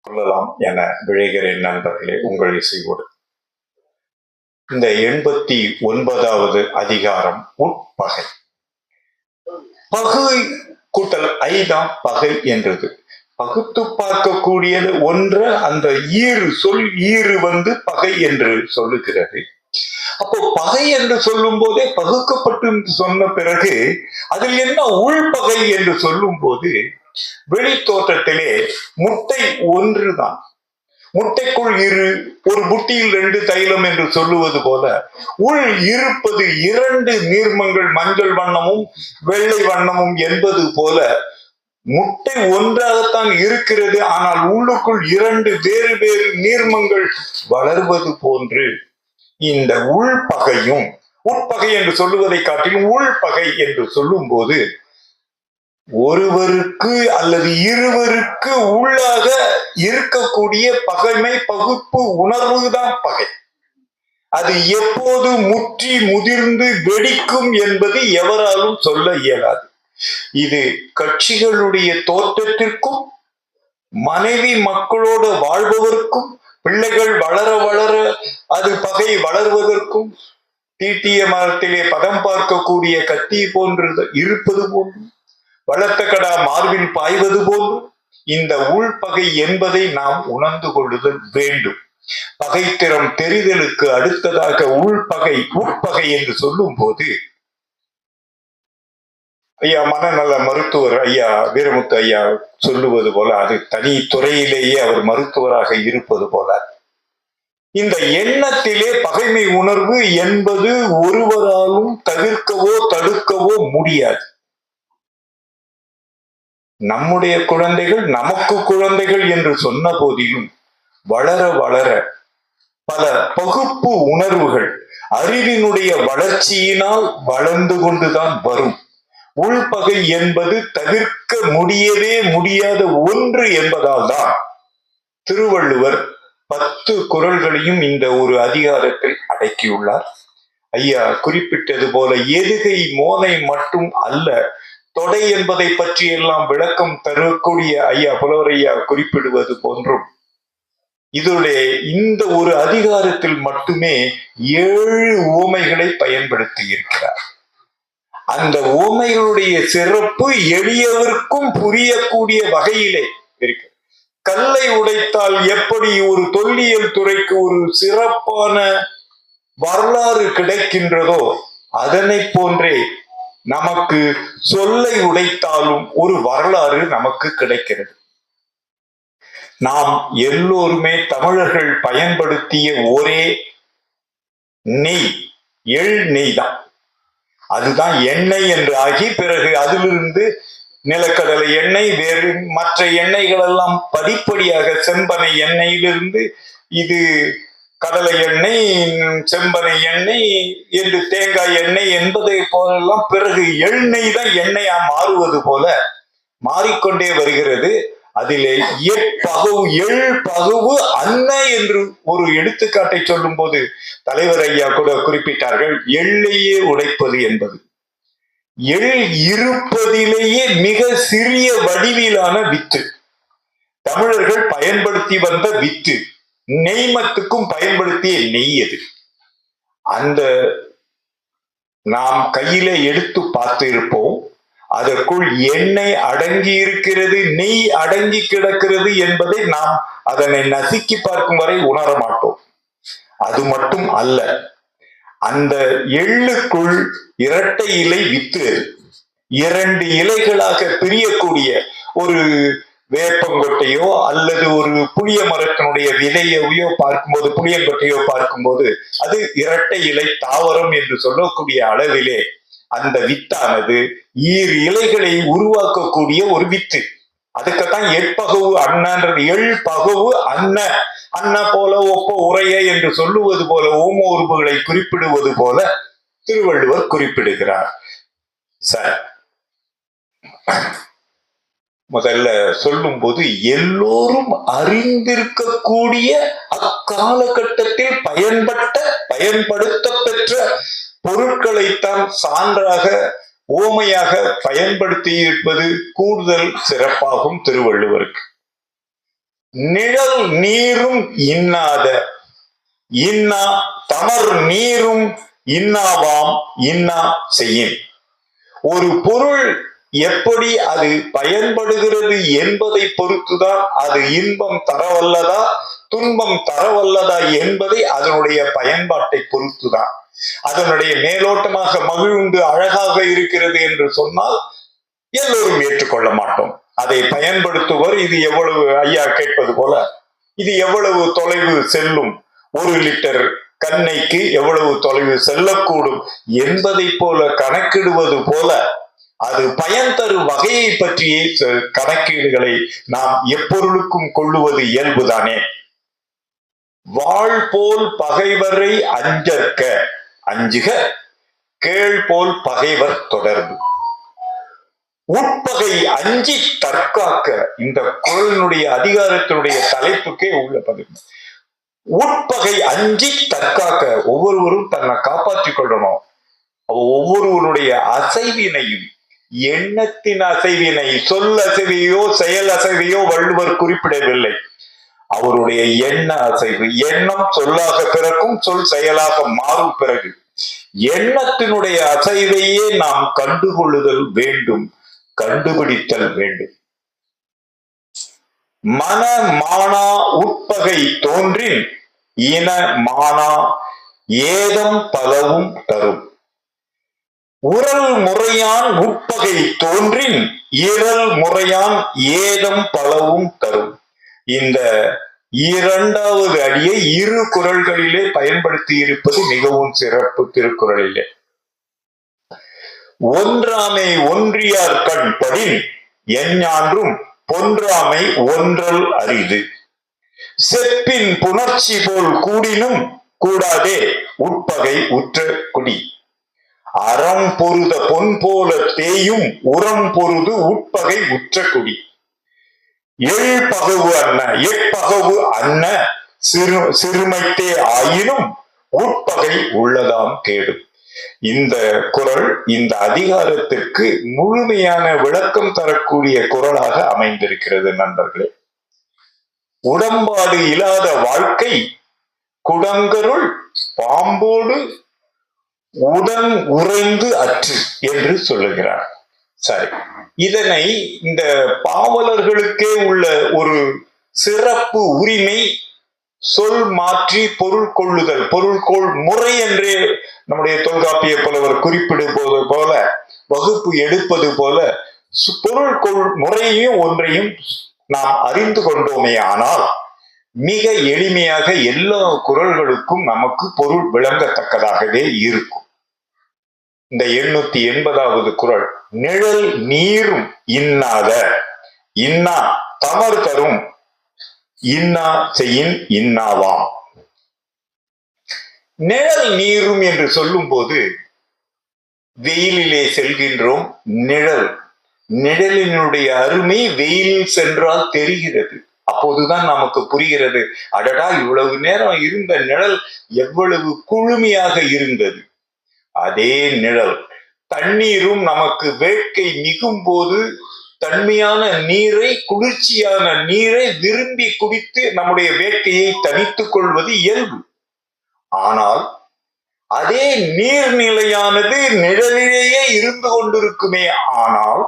சொல்லலாம் என விழைகிறேன் நண்பர்களே உங்கள் இசையோடு. இந்த 89வது அதிகாரம் உட்பகை. பகை கூட்டல் ஐதான் பகை என்றது. பகுத்து பார்க்கக்கூடியது ஒன்று அந்த ஈறு பகை என்று சொல்லுகிறது. அப்போ பகை என்று சொல்லும் போதே பகுக்கப்பட்டு சொன்ன பிறகு அதில் என்ன உள்பகை என்று சொல்லும் போது வெளி தோற்றத்திலே முட்டை ஒன்றுதான். முட்டைக்குள் ஒரு புட்டியில் 2 தைலம் என்று சொல்லுவது போல உள் இருப்பது 2 நீர்மங்கள், மஞ்சள் வண்ணமும் வெள்ளை வண்ணமும் என்பது போல முட்டை ஒன்றாகத்தான் இருக்கிறது. ஆனால் உள்ளுக்குள் 2 வேறு வேறு நீர்மங்கள் வளர்வது போன்று இந்த உள்பகையும், உட்பகை என்று சொல்லுவதை காட்டிலும் உள்பகை என்று சொல்லும் போது ஒருவருக்கு அல்லது இருவருக்கு உள்ளாக இருக்கக்கூடிய பகைமை, பகுப்பு உணர்வுதான் பகை. அது எப்போது முற்றி முதிர்ந்து வெடிக்கும் என்பது எவராலும் சொல்ல இயலாது. இது கட்சிகளுடைய தோற்றத்திற்கும், மனைவி மக்களோடு வாழ்பவர்க்கும், பிள்ளைகள் வளர வளர அது பகை வளர்வதற்கும், தீட்டிய மரத்திலே பதம் பார்க்கக்கூடிய கத்தி போன்று இருப்பது போன்று, வளர்த்த கடா மார்பில் பாய்வது போன்று இந்த உள்பகை என்பதை நாம் உணர்ந்து கொள்ளுதல் வேண்டும். பகைத்திறம் தெரிதலுக்கு அடுத்ததாக உள்பகை, உட்பகை என்று சொல்லும் போது ஐயா மனநல மருத்துவர் ஐயா வீரமுத்து ஐயா சொல்லுவது போல, அது தனி துறையிலேயே அவர் மருத்துவராக இருப்பது போல, இந்த எண்ணத்திலே பகைமை உணர்வு என்பது ஒருவராலும் தவிர்க்கவோ தடுக்கவோ முடியாது. நம்முடைய குழந்தைகள் நமக்கு குழந்தைகள் என்று சொன்ன போதிலும் வளர வளர பல பகுப்பு உணர்வுகள் அறிவினுடைய வளர்ச்சியினால் வளர்ந்து கொண்டுதான் வரும். உள்பகை என்பது தவிர்க்க முடியவே முடியாத ஒன்று என்பதால் தான் திருவள்ளுவர் 10 குறள்களையும் இந்த ஒரு அதிகாரத்தில் அடக்கியுள்ளார். ஐயா குறிப்பிட்டது போல எதுகை மோனை மட்டும் அல்ல, தொடை என்பதை பற்றி எல்லாம் விளக்கம் தரக்கூடிய ஐயா புலவர் ஐயா குறிப்பிடுவது போன்றும் இதோடைய இந்த ஒரு அதிகாரத்தில் மட்டுமே 7 உவமைகளை பயன்படுத்தி இருக்கிறார். அந்த உவமைகளுடைய சிறப்பு எளியவருக்கும் புரியக்கூடிய வகையிலே இருக்கு. கல்லை உடைத்தால் எப்படி ஒரு தொல்லியல் துறைக்கு ஒரு சிறப்பான வரலாறு கிடைக்கின்றதோ அதனை போன்றே நமக்கு சொல்லை உடைத்தாலும் ஒரு வரலாறு நமக்கு கிடைக்கிறது. நாம் எல்லோருமே தமிழர்கள் பயன்படுத்திய ஒரே நெய் எள் நெய் தான். அதுதான் எண்ணெய் என்று ஆகி பிறகு அதிலிருந்து நிலக்கடலை எண்ணெய், வேறு மற்ற எண்ணெய்கள் எல்லாம் படிப்படியாக செம்பனை எண்ணெயிலிருந்து இது கடலை எண்ணெய், செம்பனை எண்ணெய் என்று தேங்காய் எண்ணெய் என்பதை போலெல்லாம் பிறகு எண்ணெய் தான் எண்ணெயா மாறுவது போல மாறிக்கொண்டே வருகிறது. அதிலே எள் பகுவு அன்ன என்று ஒரு எடுத்துக்காட்டை சொல்லும் போது தலைவர் ஐயா கூட குறிப்பிட்டார்கள். எள்ளையே உடைப்பது என்பது எள் இருப்பதிலேயே மிக சிறிய வடிவிலான வித்து, தமிழர்கள் பயன்படுத்தி வந்த வித்து, நெய்மத்துக்கும் பயன்படுத்திய நெய் அது. அந்த நாம் கையில எடுத்து பார்த்து இருப்போம், அதற்குள் எண்ணெய் அடங்கி இருக்கிறது, நெய் அடங்கி கிடக்கிறது என்பதை நாம் அதனை நசுக்கி பார்க்கும் வரை உணர மாட்டோம். அது மட்டும் அல்ல, அந்த எள்ளுக்குள் 2 இலை வித்து, 2 இலைகளாக பிரியக்கூடிய ஒரு வேப்பங்கொட்டையோ அல்லது ஒரு புளிய மரத்தினுடைய விதையையோ பார்க்கும்போது, புளியங்கொட்டையோ பார்க்கும்போது அது 2 இலை தாவரம் என்று சொல்லக்கூடிய அளவிலே அந்த வித்தானது 2 இலைகளை உருவாக்கக்கூடிய ஒரு வித்து. அதுக்குத்தான் எட்பகவு அன்னன்றது. எள் பகவு அன்ன, அன்ன போல ஒப்ப உரைய என்று சொல்லுவது போல ஓம உறுப்புகளை குறிப்பிடுவது போல திருவள்ளுவர் குறிப்பிடுகிறார். சார் முதல்ல சொல்லும் போது எல்லோரும் அறிந்திருக்கக்கூடிய அக்காலகட்டத்தில் பயன்படுத்த பெற்ற பொருட்களைத்தான் சான்றாக ஓமையாக பயன்படுத்தி இருப்பது கூடுதல் சிறப்பாகும் திருவள்ளுவருக்கு. நிழல் நீரும் இன்னாத இன்னா தமர் நீரும் இன்னாவாம் இன்னா செய்யின். ஒரு பொருள் எப்படி அது பயன்படுகிறது என்பதை பொறுத்துதான் அது இன்பம் தரவல்லதா துன்பம் தரவல்லதா என்பதை அதனுடைய பயன்பாட்டை பொறுத்துதான். அதனுடைய மேலோட்டமாக மகிழ்ந்து அழகாக இருக்கிறது என்று சொன்னால் எல்லோரும் ஏற்றுக்கொள்ள மாட்டோம். அதை பயன்படுத்துவர் இது எவ்வளவு, ஐயா கேட்பது போல, இது எவ்வளவு தொலைவு செல்லும், 1 லிட்டர் கண்ணைக்கு எவ்வளவு தொலைவு செல்லக்கூடும் என்பதை போல கணக்கிடுவது போல அது பயன் தரும் வகையை பற்றிய கணக்கீடுகளை நாம் எப்பொருளுக்கும் கொள்ளுவது இயல்புதானே. வாழ் போல் பகைவரை அஞ்சற்க அஞ்சுக கேள் போல் பகைவர் தொடர்பு. உட்பகை அஞ்சி தற்காக்க, இந்த குறளினுடைய அதிகாரத்தினுடைய தலைப்புக்கே உள்ள பதிவு. உட்பகை அஞ்சி தற்காக்க, ஒவ்வொருவரும் தன்னை காப்பாற்றிக் கொள்ளணும். ஒவ்வொருவருடைய அசைவினையும், எண்ணத்தின் அசைவினை, சொல் அசைவையோ செயல் அசைவையோ வள்ளுவர் குறிப்பிடவில்லை. அவருடைய எண்ண அசைவு, எண்ணம் சொல்லாக பிறக்கும், சொல் செயலாக மாறும். பிறகு எண்ணத்தினுடைய அசைவையே நாம் கண்டுகொள்ளுதல் வேண்டும், கண்டுபிடித்தல் வேண்டும். மன மானா உட்பகை தோன்றின் இன மானா ஏதம் பலவும் தரும். உரல் முறையான் உட்பகை தோன்றின் இரல் முறையான் ஏதம் பலவும் தரும். இந்த 2வது அடியை 2 குறள்களிலே பயன்படுத்தி இருப்பது மிகவும் சிறப்பு. திருக்குறளிலே ஒன்றாமை ஒன்றியார் கண் படின் எஞ்ஞான்றும் பொன்றாமை ஒன்றல் அரிது. செப்பின் புணர்ச்சி போல் கூடினும் கூடாதே உட்பகை உற்ற குடி. அறம் பொருத பொன் போல தேயும் உரம் பொருது உட்பகை உற்ற குடி. எள் பகவு அன்ன எப்பகவு அன்ன சிறுமைத்தே ஆயினும் உட்பகை உள்ளதாம் கேடு. இந்த குறள் இந்த அதிகாரத்திற்கு முழுமையான விளக்கம் தரக்கூடிய குறளாக அமைந்திருக்கிறது. நண்பர்களே, உடம்பாடு இல்லாத வாழ்க்கை குடங்கருள் பாம்போடு உடன் உறைந்து அற்று என்று சொல்லுகிறார். சரி, இதனை இந்த பாவலர்களுக்கே உள்ள ஒரு சிறப்பு உரிமை, சொல் மாற்றி பொருள் கொள்ளுதல், பொருள்கோள் முறை என்றே நம்முடைய தொல்காப்பிய புலவர் குறிப்பிடுவது போல, வகுப்பு எடுப்பது போல பொருள்கொள் முறையையும் ஒன்றையும் நாம் அறிந்து கொண்டோமே ஆனால் மிக எளிமையாக எல்லா குறள்களுக்கும் நமக்கு பொருள் விளங்கத்தக்கதாகவே இருக்கும். இந்த 880வது குறள், நிழல் நீரும் இன்னாத இன்னா தமர் தரும் இன்னா செய்யின் இன்னாவாம். நிழல் நீரும் என்று சொல்லும் போது வெயிலிலே செல்கின்றோம், நிழலினுடைய அருமை வெயிலில் சென்றால் தெரிகிறது. அப்போதுதான் நமக்கு புரிகிறது, அடடா இவ்வளவு நேரம் இருந்த நிழல் எவ்வளவு குளுமையாக இருந்தது. அதே நிழல் தண்ணீரும் நமக்கு வேட்கை மிகும் போது தன்மையான நீரை, குளிர்ச்சியான நீரை விரும்பி குடித்து நம்முடைய வேட்கையை தணித்துக் கொள்வது இயல்பு. ஆனால் அதே நீர்நிலையானது நிழலிலேயே இருந்து கொண்டிருக்குமே ஆனால்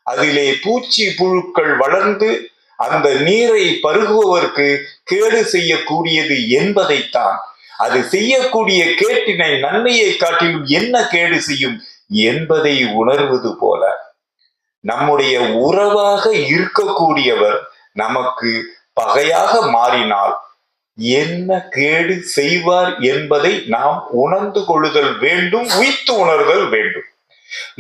அதிலே பூச்சி புழுக்கள் வளர்ந்து அந்த நீரை பருகுவதற்கு கேடு செய்யக்கூடியது என்பதைத்தான், அது செய்யக்கூடிய கேட்டினை நன்மையை காட்டிலும் என்ன கேடு செய்யும் என்பதை உணர்வது போல நம்முடைய உறவாக இருக்கக்கூடியவர் நமக்கு பகையாக மாறினால் என்ன கேடு செய்வார் என்பதை நாம் உணர்ந்து கொள்ளுதல் வேண்டும், உய்த்து உணர்தல் வேண்டும்.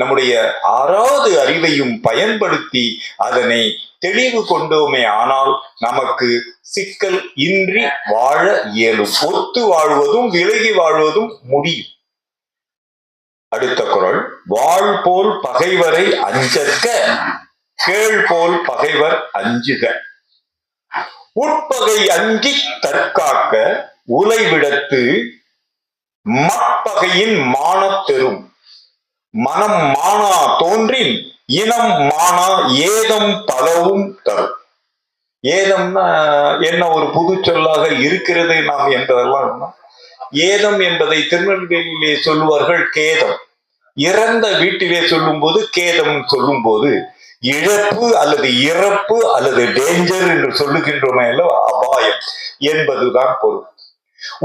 நம்முடைய 6வது அறிவையும் பயன்படுத்தி அதனை தெளிவு கொண்டோமே ஆனால் நமக்கு சிக்கல் இன்றி வாழ இயலும், ஒத்து வாழ்வதும் விலகி வாழ்வதும் முடியும். அடுத்த குறள், வாழ் போல் பகைவரை அஞ்சற்க கேள் போல் பகைவர் அஞ்சுக. உட்பகை அஞ்சி தற்காக்க உலைவிடத்து மட்பகையின் மானத்தெரும். மனம் மானா தோன்றின் இனம் மானா ஏதம் பலவும் தரும். ஏதம்னா என்ன ஒரு புது சொல்லாக இருக்கிறது நாம் என்றதெல்லாம். ஏதம் என்பதை திருநெல்வேலியிலே சொல்லுவார்கள் கேதம். இறந்த வீட்டிலே சொல்லும் போது கேதம் சொல்லும் போது இழப்பு அல்லது இறப்பு அல்லது டேஞ்சர் என்று சொல்லுகின்றோமே, அபாயம் என்பதுதான் பொருள்.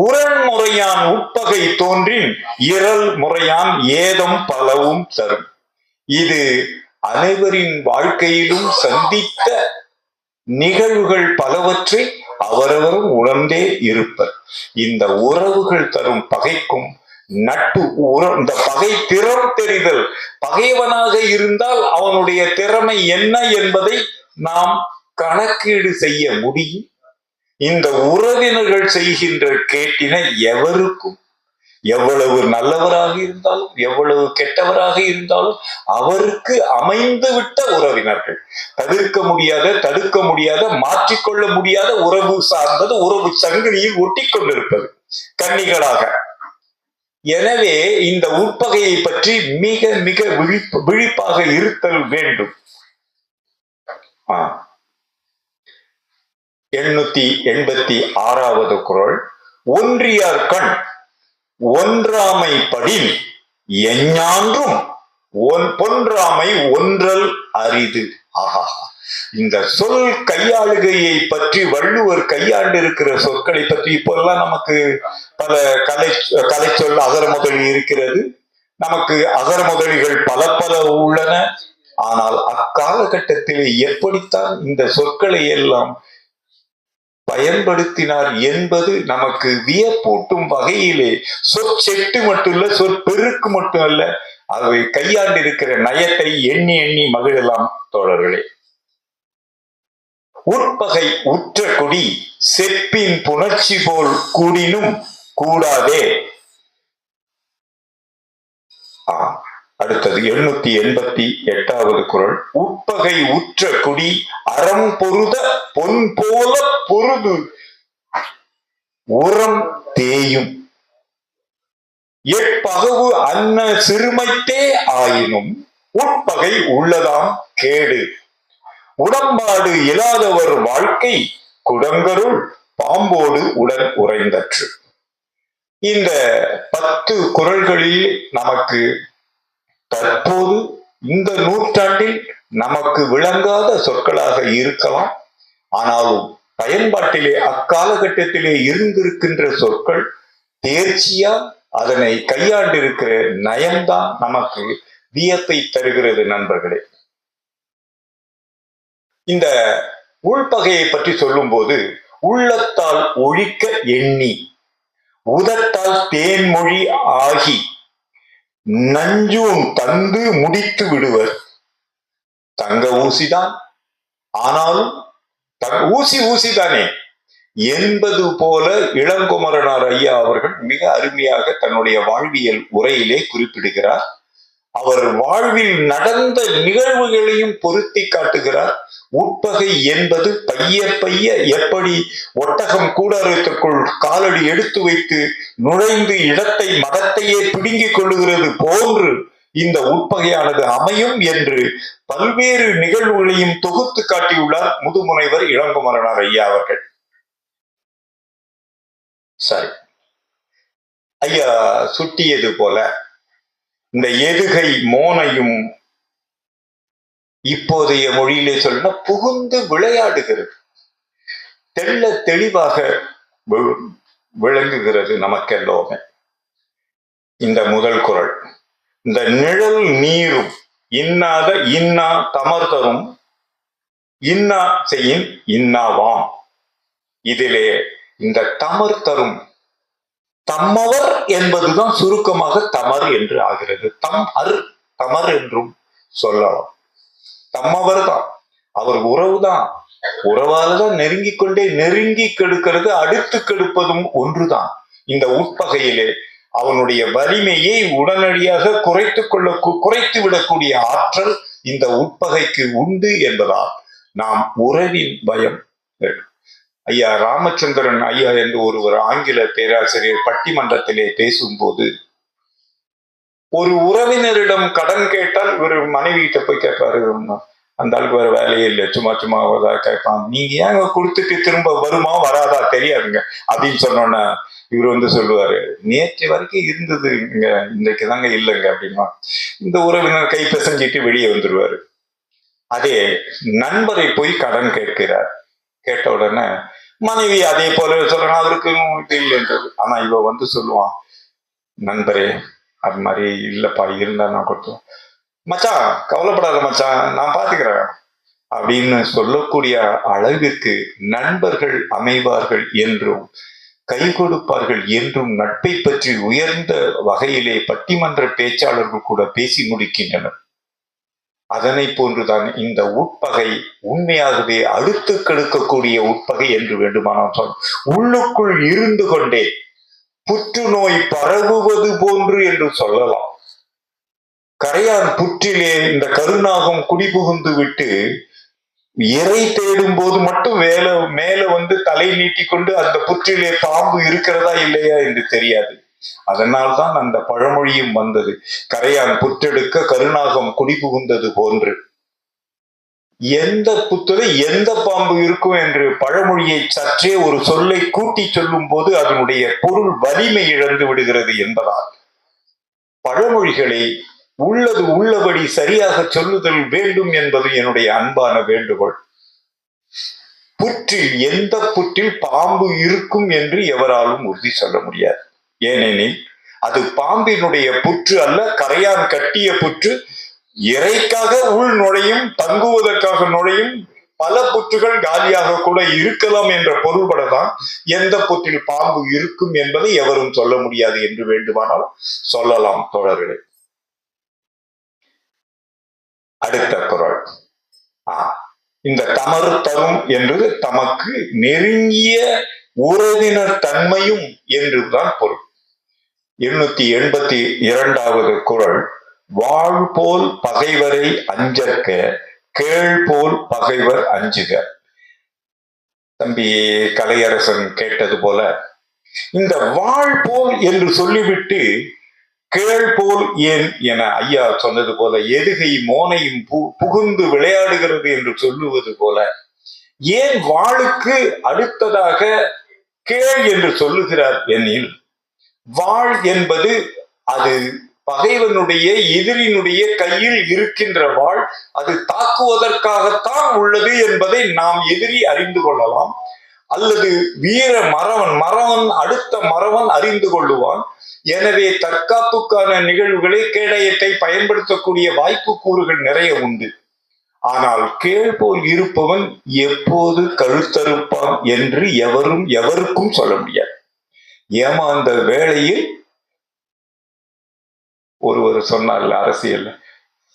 உரன்முறையான் உட்பகை தோன்றின் இரல் முறையான் ஏதம் பலவும் தரும். இது அனைவரின் வாழ்க்கையிலும் சந்தித்த நிகழ்வுகள் பலவற்றை அவரவரும் உணர்ந்தே இருப்பர். இந்த உறவுகள் தரும் பகைக்கும் நட்பு இந்த பகை திறம் தெரிதல். பகைவனாக இருந்தால் அவனுடைய திறமை என்ன என்பதை நாம் கணக்கீடு செய்ய முடியும். இந்த உறவினர்கள் செய்கின்ற கேட்டினை எவருக்கும், எவ்வளவு நல்லவராக இருந்தாலும் எவ்வளவு கெட்டவராக இருந்தாலும் அவருக்கு அமைந்து விட்ட உறவினர்கள், தடுக்க முடியாத மாற்றிக்கொள்ள முடியாத உறவு சார்ந்தது, உறவு சங்கிலியில் ஒட்டி கொண்டிருப்பது கன்னிகளாக. எனவே இந்த உட்பகையை பற்றி மிக மிக விழிப்பாக இருத்தல் வேண்டும். 886வது குறள். ஒன்றியார் கண் ஒன்றாமை படின் எஞ்ஞான்றும் பொன்றாமை ஒன்றல் அரிது. ஆஹா, இந்த சொல் கையாளுகையை பற்றி வள்ளுவர் கையாண்டு இருக்கிற சொற்களை பற்றி இப்போல்லாம் நமக்கு பல கலை சொல் அகர முதலி இருக்கிறது. நமக்கு அகர முதலிகள் பல பல உள்ளன. ஆனால் அக்காலகட்டத்திலே எப்படித்தான் இந்த சொற்களை எல்லாம் பயன்படுத்தினார் என்பது நமக்கு வியப்பூட்டும் வகையிலே சொற்செட்டு மட்டுமல்ல, சொற்பெருக்கு மட்டுமல்ல, அவை கையாண்டிருக்கிற நயத்தை எண்ணி எண்ணி மகிழலாம் தோழர்களே. உட்பகை உற்ற குடி செப்பின் புணர்ச்சி போல் கூடினும் கூடாதே. அடுத்தது 888வது குறள். உட்பகை உற்ற குடி அறம் பொருத பொன் போல பொருது உரம் தேயும். எப்பகவு அன்ன சிறுமைத்தே ஆயினும் உட்பகை உள்ளதாம் கேடு. உடம்பாடு இல்லாதவர் வாழ்க்கை குடங்கருள் பாம்போடு உடன் உறைந்தற்று. இந்த 10 குறள்களில் நமக்கு தற்போது இந்த நூற்றாண்டில் நமக்கு விளங்காத சொற்களாக இருக்கலாம். ஆனாலும் பயன்பாட்டிலே அக்காலகட்டத்திலே இருந்திருக்கின்ற சொற்கள் தேர்ச்சியா அதனை கையாண்டிருக்கிற நயம்தான் நமக்கு வியப்பை தருகிறது நண்பர்களே. இந்த உள்பகையை பற்றி சொல்லும் போது உள்ளத்தால் ஒழிக்க எண்ணி உதட்டால் தேன்மொழி ஆகி நஞ்சூன் தந்து முடித்து விடுவர். தங்க ஊசிதான், ஆனாலும் ஊசிதானே என்பது போல இளங்குமரனார் ஐயா அவர்கள் மிக அருமையாக தன்னுடைய வாழ்வியல் உரையிலே குறிப்பிடுகிறார். அவர் வாழ்வில் நடந்த நிகழ்வுகளையும் பொருத்தி காட்டுகிறார். உட்பகை என்பது பைய எப்படி ஒட்டகம் கூடாரத்திற்குள் காலடி எடுத்து வைத்து நுழைந்து இடத்தை மதத்தையே பிடுங்கிக் கொள்ளுகிறது போன்று இந்த உட்பகையானது அமையும் என்று பல்வேறு நிகழ்வுகளையும் தொகுத்து காட்டியுள்ளார் முதுமுனைவர் இளங்குமரனார் ஐயா அவர்கள். சரி, ஐயா சுட்டியது போல இந்த எதுகை மோனையும் இப்போதைய மொழியிலே சொல்ல புகுந்து விளையாடுகிறது, தெள்ள தெளிவாக விளங்குகிறது நமக்கெல்லோமே. இந்த முதல் குறள். இந்த நிழல் நீரும் இன்னாத இன்னா தமர்தரும் இன்னா செய்யின் இன்னாவாம். இதிலே இந்த தமர் தரும் தம்மவர் என்பதுதான் சுருக்கமாக தமர் என்று ஆகிறது. தமர் என்றும் சொல்லலாம். தம்மவர் தான், அவர் உறவுதான், உறவால்தான் நெருங்கி கெடுக்கிறது, அடுத்து கெடுப்பதும் ஒன்றுதான். இந்த உட்பகையிலே அவனுடைய வலிமையை உடனடியாக குறைத்து விடக்கூடிய ஆற்றல் இந்த உட்பகைக்கு உண்டு என்பதால் நாம் உறவின் பயம். ஐயா ராமச்சந்திரன் ஐயா என்று ஒருவர் ஆங்கில பேராசிரியர் பட்டிமன்றத்திலே பேசும்போது, ஒரு உறவினரிடம் கடன் கேட்டால் ஒரு மனைவி கிட்ட போய் கேட்பாரு, அந்த ஆளுக்கு வேற வேலையே இல்லை, சும்மா சும்மா கேட்பான், நீங்க ஏங்க கொடுத்துட்டு திரும்ப வருமா வராதா தெரியாதுங்க அப்படின்னு சொன்னோன்னா இவர் வந்து சொல்லுவாரு, நேற்று வரைக்கும் இருந்தது இங்க, இன்றைக்கு தாங்க இல்லைங்க அப்படின்னா இந்த உறவினர் கை பிசைஞ்சிட்டு வெளியே வந்துருவாரு. அதே நண்பரை போய் கடன் கேட்கிறார். கேட்ட உடனே மனைவி அதே போல சொல்றாங்க, அவருக்கு இது இல்லைன்றது. ஆனா இவ வந்து சொல்லுவான், நண்பரே அது மாதிரி இல்லப்பா, இருந்தா நான் கொடுத்தோம், மச்சான் கவலைப்படாத மச்சான் நான் பாத்துக்கிறேன் அப்படின்னு சொல்லக்கூடிய அளவிற்கு நண்பர்கள் அமைவார்கள் என்றும் கை கொடுப்பார்கள் என்றும் நட்பை பற்றி உயர்ந்த வகையிலே பட்டிமன்ற பேச்சாளர்கள் கூட பேசி முடிக்கின்றனர். அதனை போன்றுதான் இந்த உட்பகை உண்மையாகவே அடுத்து கெடுக்கக்கூடிய உட்பகை என்று வேண்டுமானால் சொல்ல, உள்ளுக்குள் இருந்து கொண்டே புற்றுநோய் பரவுவது போன்று என்று சொல்லலாம். கரையான் புற்றிலே இந்த கருநாகம் குடிபுகுந்து விட்டு இறை தேடும் போது மட்டும் மேல வந்து தலை நீட்டிக்கொண்டு அந்த புற்றிலே பாம்பு இருக்கிறதா இல்லையா என்று தெரியாது. அதனால்தான் அந்த பழமொழியும் வந்தது, கரையான் புற்றெடுக்க கருநாகம் குடிபுகுந்தது போன்று. எந்த புத்துல எந்த பாம்பு இருக்கும் என்று பழமொழியை சற்றே ஒரு சொல்லை கூட்டி சொல்லும் போது அதனுடைய பொருள் வலிமை இழந்து விடுகிறது என்பதால் பழமொழிகளை உள்ளது உள்ளபடி சரியாக சொல்லுதல் வேண்டும் என்பது என்னுடைய அன்பான வேண்டுகோள். புற்றில் எந்த புற்றில் பாம்பு இருக்கும் என்று எவராலும் உறுதி சொல்ல முடியாது. ஏனெனில் அது பாம்பினுடைய புற்று அல்ல, கரையான் கட்டிய புற்று. இறைக்காக உள் நுழையும், தங்குவதற்காக நுழையும் பல புற்றுகள் காலியாக கூட இருக்கலாம் என்ற பொருள்படதான் எந்த புற்றில் பாம்பு இருக்கும் என்பதை எவரும் சொல்ல முடியாது என்று வேண்டுமானால் சொல்லலாம் தோழர்களே. அடுத்த குறள், இந்த தமறு தரும் என்று தமக்கு நெருங்கிய உறவினர் தன்மையும் என்றுதான் பொருள். 882வது குறள், வாழ் போல் பகைவரை அஞ்சற்க கேள் போல் பகைவர் அஞ்சுக. தம்பி கலையரசன் கேட்டது போல இந்த வாழ் போல் என்று சொல்லிவிட்டு கேள் போல் ஏன் என ஐயா சொன்னது போல எதுகை மோனையும் புகுந்து விளையாடுகிறது என்று சொல்லுவது போல ஏன் வாளுக்கு அடுத்ததாக கேள் என்று சொல்லுகிறார் எனில், வாழ் என்பது அது பகைவனுடைய எதிரினுடைய கையில் இருக்கின்ற வாழ், அது தாக்குவதற்காகத்தான் உள்ளது என்பதை நாம் எதிரி அறிந்து கொள்ளலாம். அல்லது வீர மறவன் அடுத்த மறவன் அறிந்து கொள்ளுவான். எனவே தற்காப்புக்கான நிகழ்வுகளை கேடயத்தை பயன்படுத்தக்கூடிய வாய்ப்பு கூறுகள் நிறைய உண்டு. ஆனால் கேள் போல் இருப்பவன் எப்போது கழுத்தறுப்பான் என்று எவருக்கும் சொல்ல முடியாது. ஏமாந்த வேளையில் ஒருவர் சொன்னார்ல, அரசியல்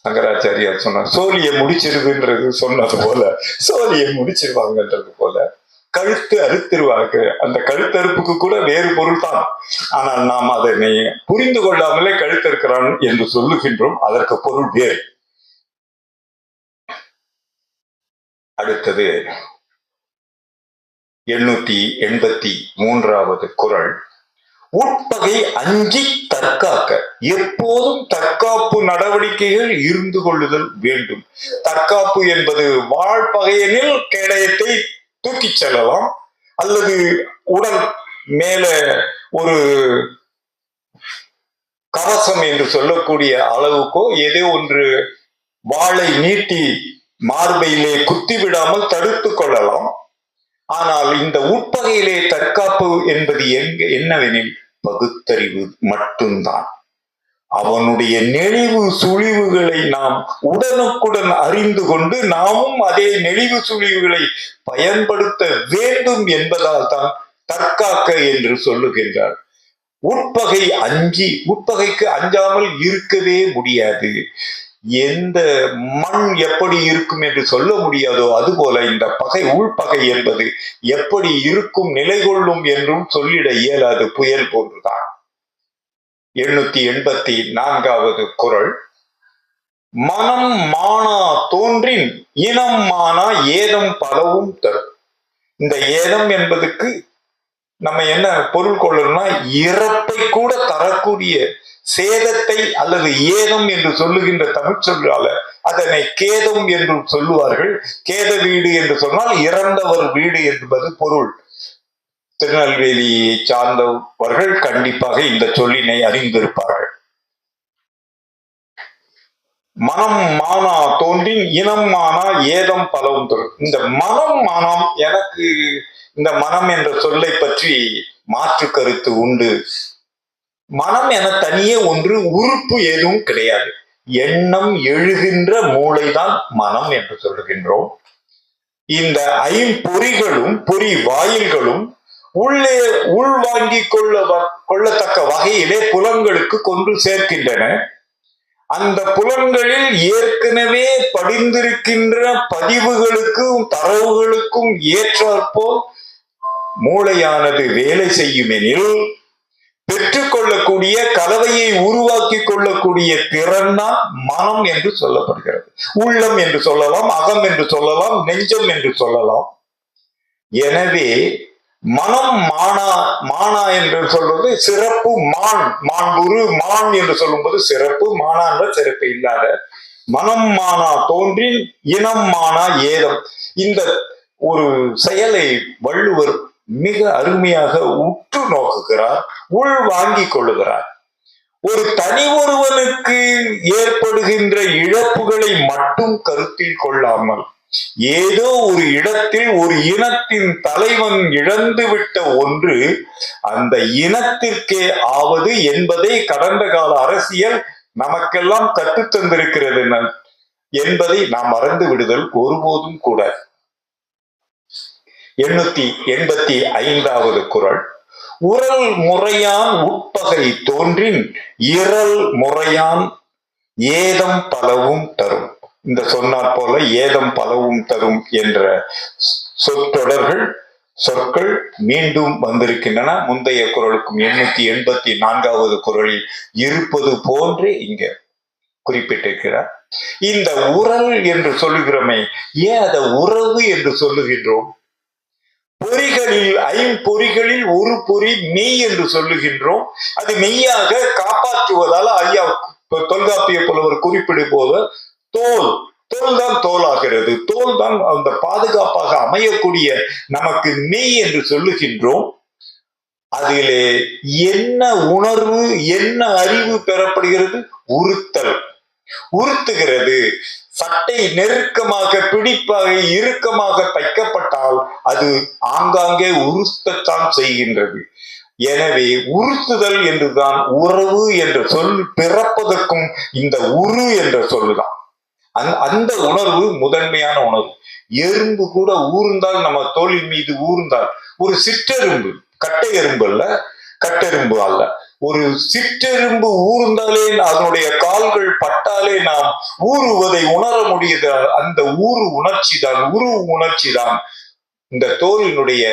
சங்கராச்சாரியார் சொன்னார், சோழியை முடிச்சிருதுன்றது சொன்னது போல சோழியை முடிச்சிருவாங்கன்றது போல கழுத்து அறுத்திருவாங்க. அந்த கழுத்தறுப்புக்கு கூட வேறு பொருள் தான். ஆனால் நாம் அதனை புரிந்து கொள்ளாமலே கழுத்தறுக்கிறான் என்று சொல்லுகின்றோம். அதற்கு பொருள் வேறு. அடுத்தது 883வது குறள், உட்பகை அஞ்சி தற்காக்க. எப்போதும் தற்காப்பு நடவடிக்கைகள் இருந்து கொள்ளுதல் வேண்டும். தற்காப்பு என்பது வாழ்பகையனில் கேடயத்தை தூக்கி செல்லலாம், அல்லது உடல் மேல ஒரு கவசம் என்று சொல்லக்கூடிய அளவுக்கோ ஏதோ ஒன்று வாளை நீட்டி மார்பையிலே குத்தி விடாமல் தடுத்து கொள்ளலாம். ஆனால் இந்த உட்பகையிலே தற்காப்பு என்பது என்னவெனில் பகுத்தறிவு மட்டும்தான். அவனுடைய நெளிவு சுழிவுகளை நாம் உடனுக்குடன் அறிந்து கொண்டு நாமும் அதே நெளிவு சுழிவுகளை பயன்படுத்த வேண்டும் என்பதால் தான் தற்காக்க என்று சொல்லுகின்றார். உட்பகைக்கு அஞ்சாமல் இருக்கவே முடியாது. எந்த மண் எப்படி இருக்கும் என்று சொல்ல முடியாதோ அதுபோல இந்த பகை உள்பகை என்பது எப்படி இருக்கும் நிலை கொள்ளும் என்றும் சொல்லிட இயலாது, புயல் போன்றுதான். 884வது குறள், மனம் மானா தோன்றின் இனம் மானா ஏதம் பலவும் தரும். இந்த ஏதம் என்பதுக்கு நம்ம என்ன பொருள் கொள்ளணும்னா, இறப்பை கூட தரக்கூடிய சேதத்தை அல்லது ஏதம் என்று சொல்லுகின்ற தமிழ் சொல்லால அதனை கேதம் என்று சொல்லுவார்கள். கேத வீடு என்று சொன்னால் இறந்தவர் வீடு என்பது பொருள். திருநெல்வேலியை சார்ந்தவர்கள் கண்டிப்பாக இந்த சொல்லினை அறிந்திருப்பார்கள். மனம் மானா தோன்றின் இனம் மானா ஏதம் பலவும் தரும். இந்த மனம் மானம், எனக்கு இந்த மனம் என்ற சொல்லை பற்றி மாற்று கருத்து உண்டு. மனம் என தனியே ஒன்று உறுப்பு எதுவும் கிடையாது. எண்ணம் எழுகின்ற மூளைதான் மனம் என்று சொல்லுகின்றோம். இந்த பொறிகளும் பொறி வாயில்களும் உள்ளே உள்வாங்கிக் கொள்ளத்தக்க வகையிலே புலன்களுக்கு கொண்டு சேர்க்கின்றன. அந்த புலன்களில் ஏற்கனவே படிந்திருக்கின்ற பதிவுகளுக்கும் தரவுகளுக்கும் ஏற்றாற்போல் மூளையானது வேலை செய்யுமெனில் பெற்றுக்கொள்ளக்கூடிய கலவையை உருவாக்கி கொள்ளக்கூடிய திறன் தான் மனம் என்று சொல்லப்படுகிறது. உள்ளம் என்று சொல்லலாம், அகம் என்று சொல்லலாம், நெஞ்சம் என்று சொல்லலாம். எனவே மனம் மானா என்று சொல்றது சிறப்பு. மாண்புரு மான் என்று சொல்லும்போது சிறப்பு, மானா என்ற சிறப்பு இல்லாத. மனம் மானா தோன்றின் இனம் மானா ஏதம். இந்த ஒரு செயலை வள்ளுவர் மிக அருமையாக உற்று நோக்குகிறார், உள் வாங்கிக் கொள்ளுகிறார். ஒரு தனி ஒருவனுக்கு ஏற்படுகின்ற இழப்புகளை மட்டும் கருத்தில் கொள்ளாமல், ஏதோ ஒரு இடத்தில் ஒரு இனத்தின் தலைவன் இழந்துவிட்ட ஒன்று அந்த இனத்திற்கே ஆவது என்பதை கடந்த கால அரசியல் நமக்கெல்லாம் கற்றுத்தந்திருக்கிறது என்பதை நாம் மறந்து விடுதல் ஒருபோதும் கூட. 885வது குறள். உரல் முறையான் உட்பகை தோன்றின் இரல் முறையான் ஏதம் பலவும் தரும். இந்த சொன்னார் போல ஏதம் பலவும் தரும் என்ற சொற்கள் மீண்டும் வந்திருக்கின்றன. முந்தைய குறளுக்கும் 884வது குறளில் இருப்பது போன்றே இங்க குறிப்பிட்டிருக்கிறார். இந்த உரல் என்று சொல்லுகிறோமே, ஏன் அதை உறவு என்று சொல்லுகின்றோம்? பொறிகளில் ஐம்பொறிகளில் ஒரு பொறி மெய் என்று சொல்லுகின்றோம். அது மெய்யாக காப்பாற்றுவதால் ஐயா தொல்காப்பிய புலவர் குறிப்பிடும் போது தோல் தான் தோலாகிறது. தோல் தான் அந்த பாதுகாப்பாக அமையக்கூடிய நமக்கு மெய் என்று சொல்லுகின்றோம். அதிலே என்ன உணர்வு, என்ன அறிவு பெறப்படுகிறது? உறுத்துகிறது. சட்டை நெருக்கமாக பிடிப்பாக இறுக்கமாக தைக்கப்பட்டால் அது ஆங்காங்கே உறுத்தத்தான் செய்கின்றது. எனவே உறுத்துதல் என்றுதான் உறவு என்ற சொல் பிறப்பதற்கும் இந்த உரு என்ற சொல்லுதான். அந்த உணர்வு முதன்மையான உணர்வு. எறும்பு கூட ஊர்ந்தால், நம்ம தோலின் மீது ஊர்ந்தால், ஒரு சிற்றெரும்பு, கட்டை எறும்பு அல்ல, கட்டெரும்பு அல்ல, ஒரு சிற்றெரும்பு ஊர்ந்தாலே, அதனுடைய கால்கள் பட்டாலே நாம் ஊறுவதை உணர முடியுது. அந்த உரு உணர்ச்சி தான் இந்த தோலினுடைய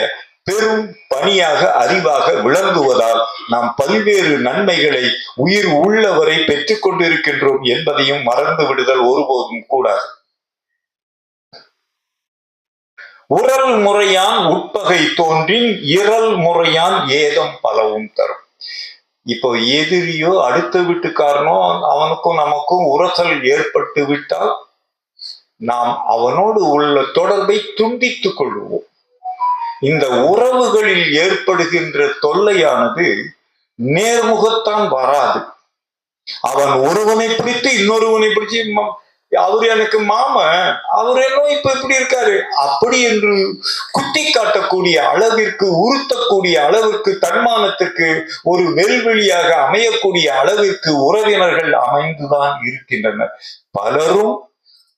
பெரும் பணியாக அறிவாக விளங்குவதால் நாம் பல்வேறு நன்மைகளை உயிர் உள்ளவரை பெற்றுக் கொண்டிருக்கின்றோம் என்பதையும் மறந்து விடுதல் ஒருபோதும் கூடாது. உரல் முறையான் உட்பகை தோன்றின் இரல் முறையான் ஏதம் பலவும் தரும். இப்போ எதிரியோ அடுத்த வீட்டுக்காரனோ அவனுக்கும் நமக்கும் உரசல் ஏற்பட்டு விட்டால் நாம் அவனோடு உள்ள தொடர்பை துண்டித்துக் கொள்வோம். இந்த உறவுகளில் ஏற்படுகின்ற தொல்லையானது நேர்முகத்தான் வராது. அவன் ஒருவனை பிடித்து இன்னொருவனை பிடிச்சு, அவரு எனக்கு மாமன், அவர் என்ன இப்ப எப்படி இருக்காரு அப்படி என்று குத்தி காட்டக்கூடிய அளவிற்கு, உறுத்தக்கூடிய அளவிற்கு, தன்மானத்துக்கு ஒரு வெல்வெளியாக அமையக்கூடிய அளவிற்கு உறவினர்கள் அமைந்துதான் இருக்கின்றனர். பலரும்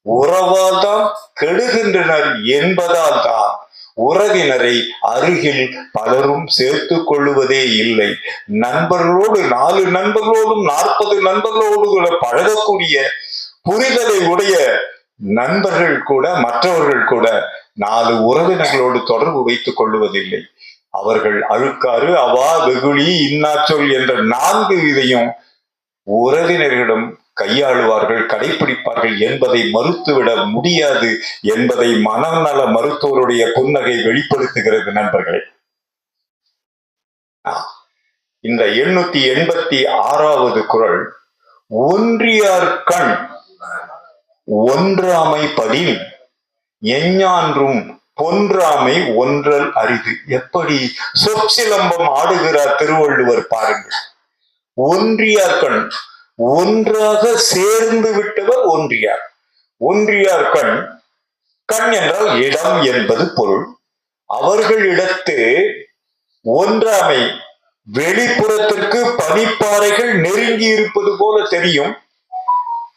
உறவால் தான் கெடுகின்றனர் என்பதால் தான் உறவினரை அருகில் பலரும் சேர்த்து கொள்ளுவதே இல்லை. நண்பர்களோடு 4 நண்பர்களோடும் 40 நண்பர்களோடு கூட பழகக்கூடிய புரிதலை உடைய நண்பர்கள் கூட, மற்றவர்கள் கூட 4 உறவினர்களோடு தொடர்பு வைத்துக் கொள்ளுவதில்லை. அவர்கள் அழுக்காறு, அவா, வெகுளி, இன்னாச்சொல் என்ற 4 இதையும் உறவினர்களிடம் கையாளுவார்கள், கடைபிடிப்பார்கள் என்பதை மறுத்துவிட முடியாது என்பதை மனநல மருத்துவருடைய புன்னகை வெளிப்படுத்துகிறது. நண்பர்களே, இந்த 886வது குறள். ஒன்றியார் கண் ஒன்றாமை படின் எஞ்ஞான்றும் பொன்றாமை ஒன்றல் அரிது. எப்படி சொற்சிலம்பம் ஆடுகிறார் திருவள்ளுவர் பாருங்கள். ஒன்றியார்கண், ஒன்றாக சேர்ந்து விட்டவர் ஒன்றியார். ஒன்றியார் கண், கண் என்றால் இடம் என்பது பொருள். அவர்களிடத்து ஒன்றாமை, வெளிப்புறத்திற்கு பனிப்பாறைகள் நெருங்கி இருப்பது போல தெரியும்.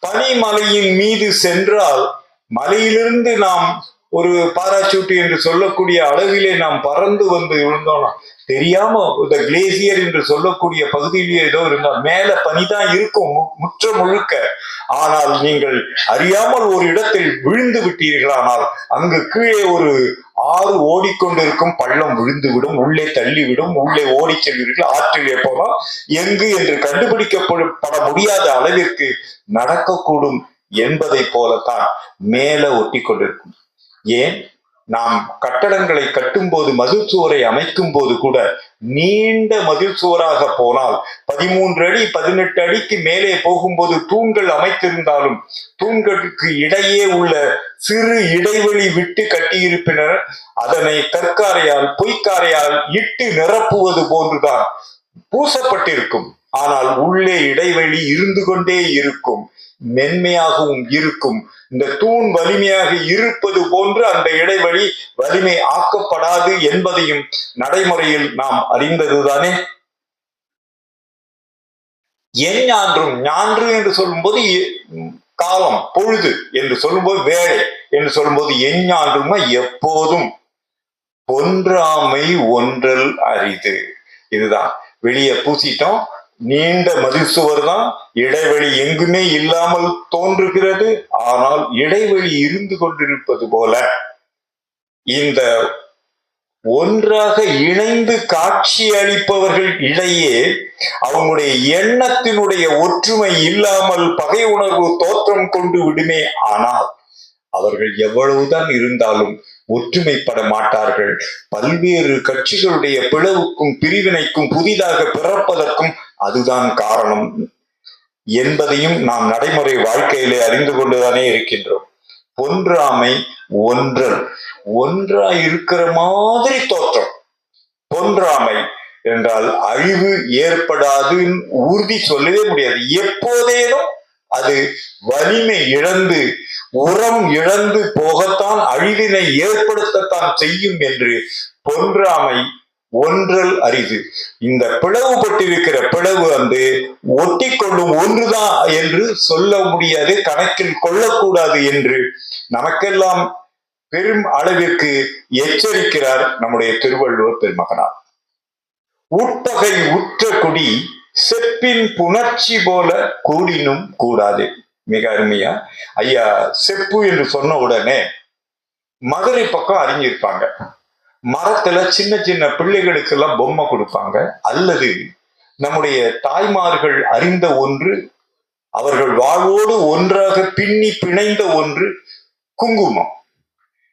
பனிமலையின் மீது சென்றால் மலையிலிருந்து நாம் ஒரு பாராசூட் என்று சொல்லக்கூடிய அளவிலே நாம் பறந்து வந்து விழுந்தோம்னா தெரியாம இந்த கிளேசியர் என்று சொல்லக்கூடிய பகுதியிலேயே ஏதோ இருந்தால் மேல பனிதான் இருக்கும் முற்ற முழுக்க. ஆனால் நீங்கள் அறியாமல் ஒரு இடத்தில் விழுந்து விட்டீர்களானால் அங்கு கீழே ஒரு ஆறு ஓடிக்கொண்டிருக்கும், பள்ளம் விழுந்துவிடும், உள்ளே தள்ளிவிடும், உள்ளே ஓடி செல்வீர்கள். ஆற்றிலே போனால் எங்கு என்று கண்டுபிடிக்கப்பட முடியாத அளவிற்கு நடக்கக்கூடும் என்பதை போலத்தான் மேல ஒட்டி கொண்டிருக்கும். ஏன் நாம் கட்டடங்களை கட்டும் போது, மதில் சுவரை அமைக்கும் போது கூட நீண்ட மதில் சுவராக போனால் 13 அடி 18 அடிக்கு மேலே போகும்போது தூண்கள் அமைத்திருந்தாலும் தூண்களுக்கு இடையே உள்ள சிறு இடைவெளி விட்டு கட்டியிருப்பினர். அதனை கற்காரையால் பொய்க்காரையால் இட்டு நிரப்புவது போன்றுதான் பூசப்பட்டிருக்கும். ஆனால் உள்ளே இடைவெளி இருந்து கொண்டே இருக்கும், மென்மையாகவும் இருக்கும். இந்த தூண் வலிமையாக இருப்பது போன்று அந்த இடைவெளி வலிமை ஆக்கப்படாது என்பதையும் நடைமுறையில் நாம் அறிந்ததுதானே. எஞ்ஞான்றும், ஞான்று என்று சொல்லும்போது காலம், பொழுது என்று சொல்லும்போது வேலை என்று சொல்லும்போது எஞ்ஞான்றுமா எப்போதும். பொன்றாமை ஒன்றல் அரிது. இதுதான் வெளியே பூசிட்டோம், நீண்ட மதில் சுவர் தான், இடைவெளி எங்குமே இல்லாமல் தோன்றுகிறது. ஆனால் இடைவெளி இருந்து கொண்டிருப்பது போல இந்த ஒன்றாக இணைந்து காட்சி அளிப்பவர்கள் இடையே அவங்களுடைய எண்ணத்தினுடைய ஒற்றுமை இல்லாமல் பகை உணர்வு தோற்றம் கொண்டு விடுமே. ஆனால் அவர்கள் எவ்வளவுதான் இருந்தாலும் ஒற்றுமைப்பட மாட்டார்கள். பல்வேறு கட்சிகளுடைய பிளவுக்கும் பிரிவினைக்கும் புதிதாக பிறப்பதற்கும் அதுதான் காரணம் என்பதையும் நாம் நடைமுறை வாழ்க்கையிலே அறிந்து கொண்டுதானே இருக்கின்றோம். பொன்றாமை ஒன்றல், ஒன்றா இருக்கிற மாதிரி தோற்றம். பொன்றாமை என்றால் அழிவு ஏற்படாது உறுதி சொல்லவே முடியாது. எப்போதேனும் அது வலிமை இழந்து உரம் இழந்து போகத்தான், அழிவினை ஏற்படுத்தத்தான் செய்யும் என்று பொன்றாமை ஒன்றல் அரிது. இந்த பிளவுபட்டிருக்கிற பிளவு வந்து ஒட்டி கொள்ளும் ஒன்றுதான் என்று சொல்ல முடியாது, கணக்கில் கொள்ளக்கூடாது என்று நமக்கெல்லாம் பெரும் அளவிற்கு எச்சரிக்கிறார் நம்முடைய திருவள்ளுவர் பெருமகனார். உட்பகை உற்ற குடி செப்பின் புணர்ச்சி போல கூடினும் கூடாது. மிக அருமையா ஐயா செப்பு என்று சொன்ன உடனே மதுரை பக்கம் அறிஞ்சிருப்பாங்க. மரத்துல சின்ன சின்ன பிள்ளைகளுக்கு எல்லாம் பொம்மை கொடுப்பாங்க. அல்லது நம்முடைய தாய்மார்கள் அறிந்த ஒன்று, அவர்கள் வாழ்வோடு ஒன்றாக பின்னி பிணைந்த ஒன்று குங்குமம்.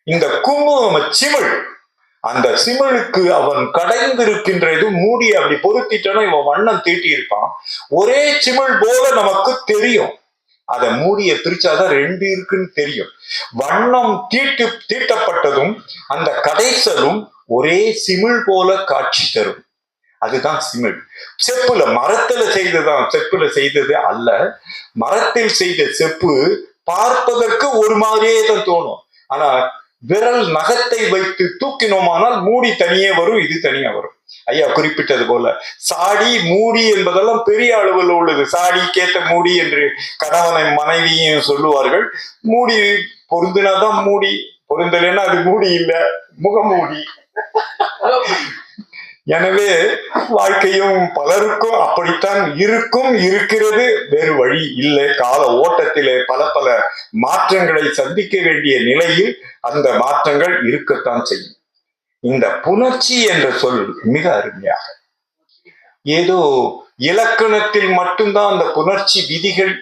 இந்த குங்கும சிமிழ், அந்த சிமிழுக்கு அவன் கடைந்திருக்கின்றது மூடி அப்படி பொருத்திட்டோன்னா இவன் வண்ணம் தீட்டி இருப்பான். ஒரே சிமிழ் போல நமக்கு தெரியும். அதை மூடிய பிரிச்சாதான் 2 இருக்குன்னு தெரியும். வண்ணம் தீட்டப்பட்டதும் அந்த கடைசலும் ஒரே சிமிழ் போல காட்சி தரும். அதுதான் சிமிழ். செப்புல, மரத்துல செய்ததான், செப்புல செய்தது அல்ல. மரத்தில் செய்த செப்பு பார்ப்பதற்கு ஒரு மாதிரியே தான் தோணும். ஆனா விரல் நகத்தை வைத்து தூக்கினோமானால் மூடி தனியே வரும், இது தனியா வரும். ஐயா குறிப்பிட்டது போல சாடி மூடி என்பதெல்லாம் பெரிய அளவில் உள்ளது. சாடிக்கேத்த மூடி என்று கணவனை மனைவியும் சொல்லுவார்கள். மூடி பொருந்தினாதான் மூடி, பொருந்தலைன்னா அது மூடி இல்ல, முகமூடி. எனவே வாழ்க்கையும் பலருக்கும் அப்படித்தான் இருக்கும், இருக்கிறது, வேறு வழி இல்லை. கால ஓட்டத்திலே பல பல மாற்றங்களை சந்திக்க வேண்டிய நிலையில் அந்த மாற்றங்கள் இருக்கத்தான் செய்யும். இந்த புணர்ச்சி என்ற சொல் மிக அருமையாக, ஏதோ இலக்கணத்தில் மட்டும்தான் அந்த புணர்ச்சி விதிகள்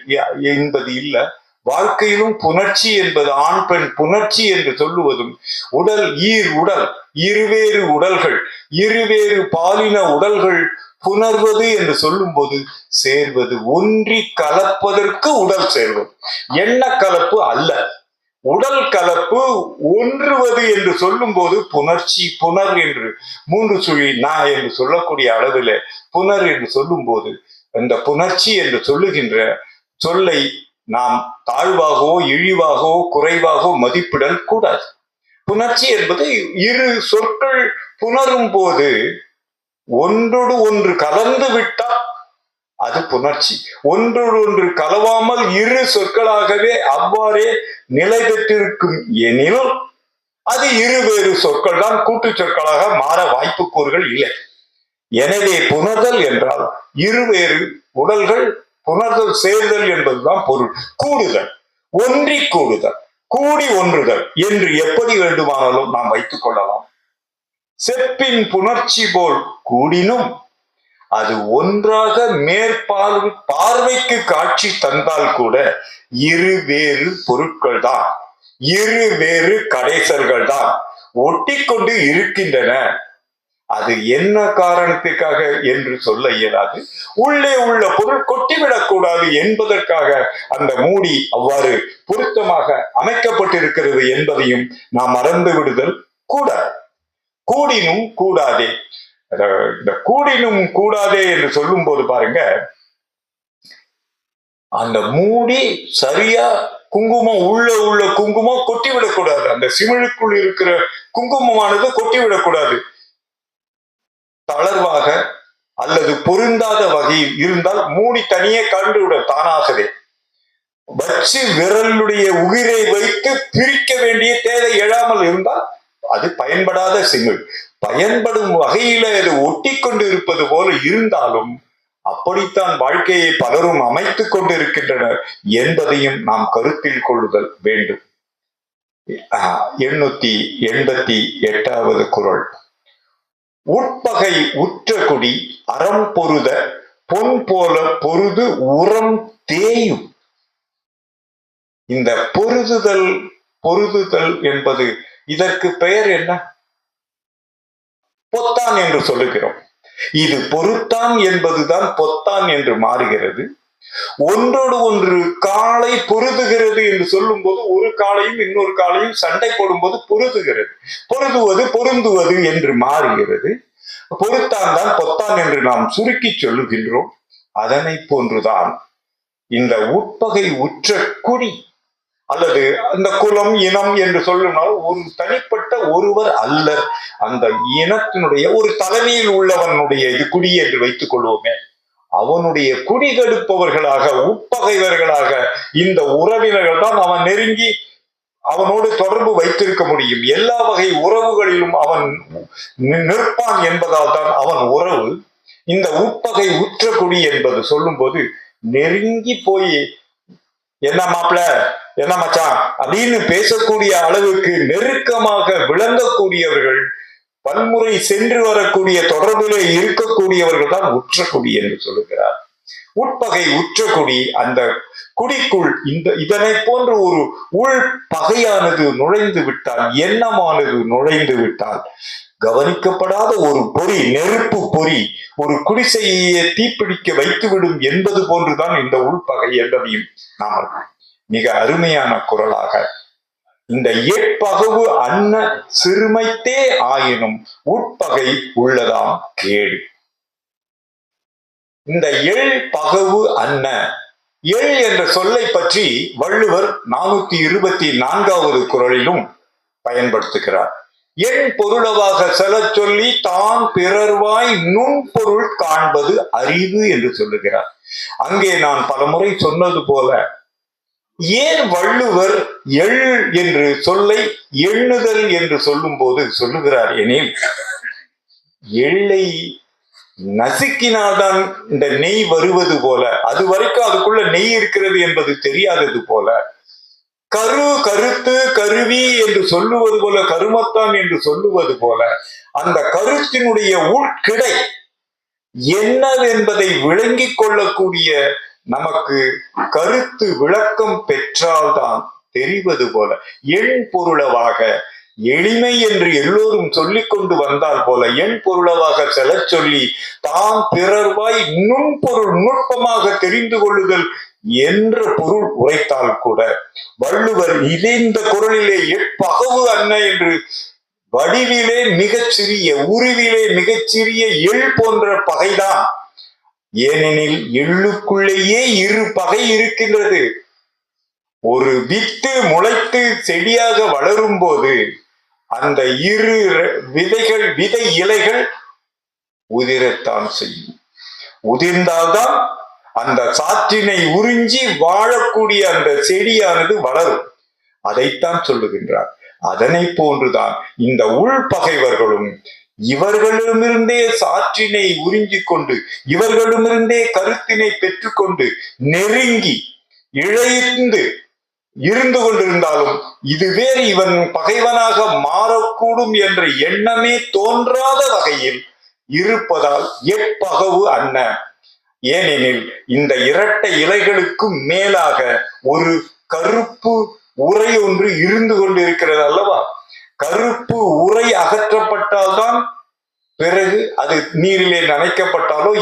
என்பது இல்லை, வாழ்க்கையிலும் புணர்ச்சி என்பது, ஆண் பெண் புணர்ச்சி என்று சொல்லுவதும், உடல் ஈர் உடல் இருவேறு உடல்கள், இருவேறு பாலின உடல்கள் புணர்வது என்று சொல்லும் போது சேர்வது, ஒன்றி கலப்பதற்கு உடல் சேர்வது, எண்ண கலப்பு அல்ல. உடல் கலப்பு ஒன்றுவது என்று சொல்லும் போது புணர்ச்சி, புனர் என்று 3 சுழி நா என்று சொல்லக்கூடிய அளவில் புனர் என்று சொல்லும் போது இந்த புணர்ச்சி என்று சொல்லுகின்ற சொல்லை நாம் தாழ்வாகவோ இழிவாகவோ குறைவாகவோ மதிப்பிடல் கூடாது. புணர்ச்சி என்பது இரு சொற்கள் புணரும் போது ஒன்றோடு ஒன்று கலந்து விட்டால் அது புணர்ச்சி. ஒன்றோடு ஒன்று கலவாமல் இரு சொற்களாகவே அவ்வாறே நிலை பெற்றிருக்கும் எனில் அது இருவேறு சொற்கள் தான், கூட்டு சொற்களாக மாற வாய்ப்பு கூறுகள் இல்லை. எனவே புணர்தல் என்றால் இருவேறு உடல்கள் புணர்தல், சேர்தல் என்பதுதான் பொருள். கூடுதல், ஒன்றி கூடுதல், கூடி ஒன்றுதல் என்று எப்படி வேண்டுமானாலும் நாம் வைத்துக் கொள்ளலாம். செப்பின் புணர்ச்சி போல் கூடினும் அது ஒன்றாக பார்வைக்கு காட்சி தந்தால் கூட இருவேறு பொருட்கள் தான், இருவேறு கடைசல்கள் தான் ஒட்டி கொண்டு இருக்கின்றன. அது என்ன காரணத்திற்காக என்று சொல்ல இயலாது. உள்ளே உள்ள பொருள் கொட்டிவிடக் கூடாது என்பதற்காக அந்த மூடி அவ்வாறு பொருத்தமாக அமைக்கப்பட்டிருக்கிறது என்பதையும் நாம் மறந்து விடுதல் கூடாது. கூடினும் கூடாதே, இந்த கூடினும் கூடாதே என்று சொல்லும் போது பாருங்க, அந்த மூடி சரியா குங்குமம் உள்ள குங்குமம் கொட்டிவிடக்கூடாது. அந்த சிமிழுக்குள் இருக்கிற குங்குமமானது கொட்டிவிடக்கூடாது. தளர்வாக அல்லது பொருந்தாத வகையில் இருந்தால் மூடி தனியே கண்டுவிட தானாகவே. வச்சு விரலுடைய உயிரை வைத்து பிரிக்க வேண்டிய தேவை எழாமல் இருந்தால் அது பயன்படாத சிமிழ். பயன்படும் வகையில அது ஒட்டி கொண்டு இருப்பது போல இருந்தாலும் அப்படித்தான் வாழ்க்கையை பலரும் அமைத்துக் கொண்டிருக்கின்றனர் என்பதையும் நாம் கருத்தில் கொள்ளுதல் வேண்டும். 888வது குறள். உட்பகை உற்ற குடி அறம் பொருத பொன் போல பொருது உரம் தேயும். இந்த பொருதுதல் என்பது இதற்கு பெயர் என்ன? பொத்தான் என்று சொல்லுகிறோம். இது பொருத்தான் என்பதுதான் பொத்தான் என்று மாறுகிறது. ஒன்றோடு ஒன்று காலை பொருதுகிறது என்று சொல்லும் போது ஒரு காலையும் இன்னொரு காலையும் சண்டை போடும்போது பொருதுகிறது. பொருந்துவது என்று மாறுகிறது. பொருத்தான் தான் பொத்தான் என்று நாம் சுருக்கி சொல்லுகின்றோம். அதனை போன்றுதான் இந்த உட்பகை உற்ற குடி அல்லது அந்த குலம் இனம் என்று சொல்லுனால் ஒரு தனிப்பட்ட ஒருவர் அல்ல, அந்த இனத்தினுடைய ஒரு தலைமையில் உள்ளவனுடைய இது குடி என்று வைத்துக் கொள்வோமே, அவனுடைய குடி கெடுப்பவர்களாக உட்பகைவர்களாக இந்த உறவினர்கள் தான் அவன் நெருங்கி அவனோடு தொடர்பு வைத்திருக்க முடியும். எல்லா வகை உறவுகளிலும் அவன் நிற்பான் என்பதால் தான் அவன் உறவு. இந்த உட்பகை உற்ற குடி என்பது சொல்லும் போது நெருங்கி போய் என்ன மாப்பிள என்ன மச்சான் அப்படின்னு பேசக்கூடிய அளவுக்கு நெருக்கமாக விளங்கக்கூடியவர்கள், பன்முறை சென்று வரக்கூடிய தொடர்பிலே இருக்கக்கூடியவர்கள் தான் உற்றக்குடி என்று சொல்லுகிறார். உட்பகை உற்றக்குடி, அந்த குடிக்குள் இதனை போன்ற ஒரு உள் பகையானது நுழைந்து விட்டால், எண்ணமானது நுழைந்து விட்டால், கவனிக்கப்படாத ஒரு பொறி, நெருப்பு பொறி ஒரு குடிசையை தீப்பிடிக்க வைத்துவிடும் என்பது போன்றுதான் இந்த உள்பகை என்பதையும் நாம் மிக அருமையான குரலாக இந்த எட்பகவு அன்ன சிறுமைத்தே ஆயினும் உட்பகை உள்ளதாம் கேடு. இந்த எள் பகவு அன்ன, எள் என்ற சொல்லை பற்றி வள்ளுவர் 424வது குறளிலும் பயன்படுத்துகிறார். எண் பொருளவாக செல சொல்லி தான் பிறர்வாய் நுண்பொருள் காண்பது அறிவு என்று சொல்லுகிறார். அங்கே நான் பலமுறை சொன்னது போல, ஏன் வள்ளுவர் எள் என்று சொல்லை எண்ணுதல் என்று சொல்லும் போது சொல்லுகிறார் எனில், எள்ளை நசுக்கினால்தான் இந்த நெய் வருவது போல, அது வரைக்கும் அதுக்குள்ள நெய் இருக்கிறது என்பது தெரியாதது போல, கருத்து கருவி என்று சொல்லுவது போல, கருமத்தான் என்று சொல்லுவது போல, அந்த கருத்தினுடைய உட்கிடை என்னவென்பதை விளங்கிக் கொள்ளக்கூடிய நமக்கு கருத்து விளக்கம் பெற்றால்தான் தெரிவது போல, எண் பொருளவாக எளிமை என்று எல்லோரும் சொல்லிக் கொண்டு வந்தால் போல எண் பொருளவாக செலச் சொல்லி தாம் பிறர்வாய் நுண்பொருள் நுட்பமாக தெரிந்து கொள்ளுதல் என்ற பொருள் உரைத்தால் கூட வள்ளுவர் இந்த குரலிலே எப்பகவு அன்ன என்று வடிவிலே மிகச்சிறிய உருவிலே மிகச்சிறிய எள் போன்ற பகைதான். ஏனெனில் எள்ளுக்குள்ளேயே இரு பகை இருக்கின்றது. ஒரு வித்து முளைத்து செடியாக வளரும் போது அந்த இரு விதை இலைகள் உதிரத்தான் செய்யும். உதிர்ந்தால்தான் அந்த சாற்றினை உறிஞ்சி வாழக்கூடிய அந்த செடியானது வளரும். அதைத்தான் சொல்லுகின்றார். அதனை போன்றுதான் இந்த உள்பகைவர்களும் இவர்களிடமிருந்தே சாற்றினை உறிஞ்சிக் கொண்டு இவர்களிடமிருந்தே கருத்தினை பெற்றுக்கொண்டு நெருங்கி இழைந்து இருந்து கொண்டிருந்தாலும் இது வேறு இவன் பகைவனாக மாறக்கூடும் என்ற எண்ணமே தோன்றாத வகையில் இருப்பதால் எப்பகவு அன்ன. ஏனெனில் இந்த இரட்டை இலைகளுக்கும் மேலாக ஒரு கருப்பு உரை ஒன்று இருந்து கொண்டிருக்கிறது அல்லவா? கருப்பு உரை அகற்றப்பட்டால்தான் பிறகு அது நீரிலே நனைக்கப்பட்டாலோ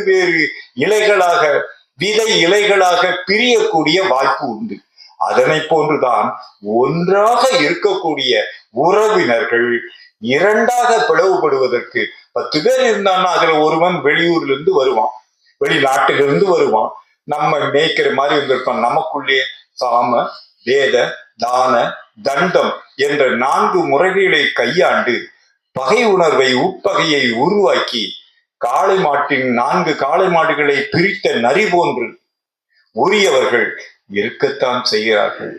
வேறு இலைகளாக விதை இலைகளாக பிரியக்கூடிய வாய்ப்பு உண்டு. அதனை போன்றுதான் ஒன்றாக இருக்கக்கூடிய உறவினர்கள் இரண்டாக பிளவுபடுவதற்கு 10 பேர் இருந்தான்னா அதுல ஒருவன் வெளியூர்ல இருந்து வருவான், வெளிநாட்டிலிருந்து வருவான், நம்ம மேய்க்கிற மாதிரி இருந்திருப்பான். நமக்குள்ளே சாம வேத தான தண்டம் என்ற 4 முறைகளை கையாண்டு பகை உணர்வை உட்பகையை உருவாக்கி காளை மாட்டின் 4 காளை மாடுகளை பிரித்த நரி போன்று உரியவர்கள் இருக்கத்தான் செய்கிறார்கள்.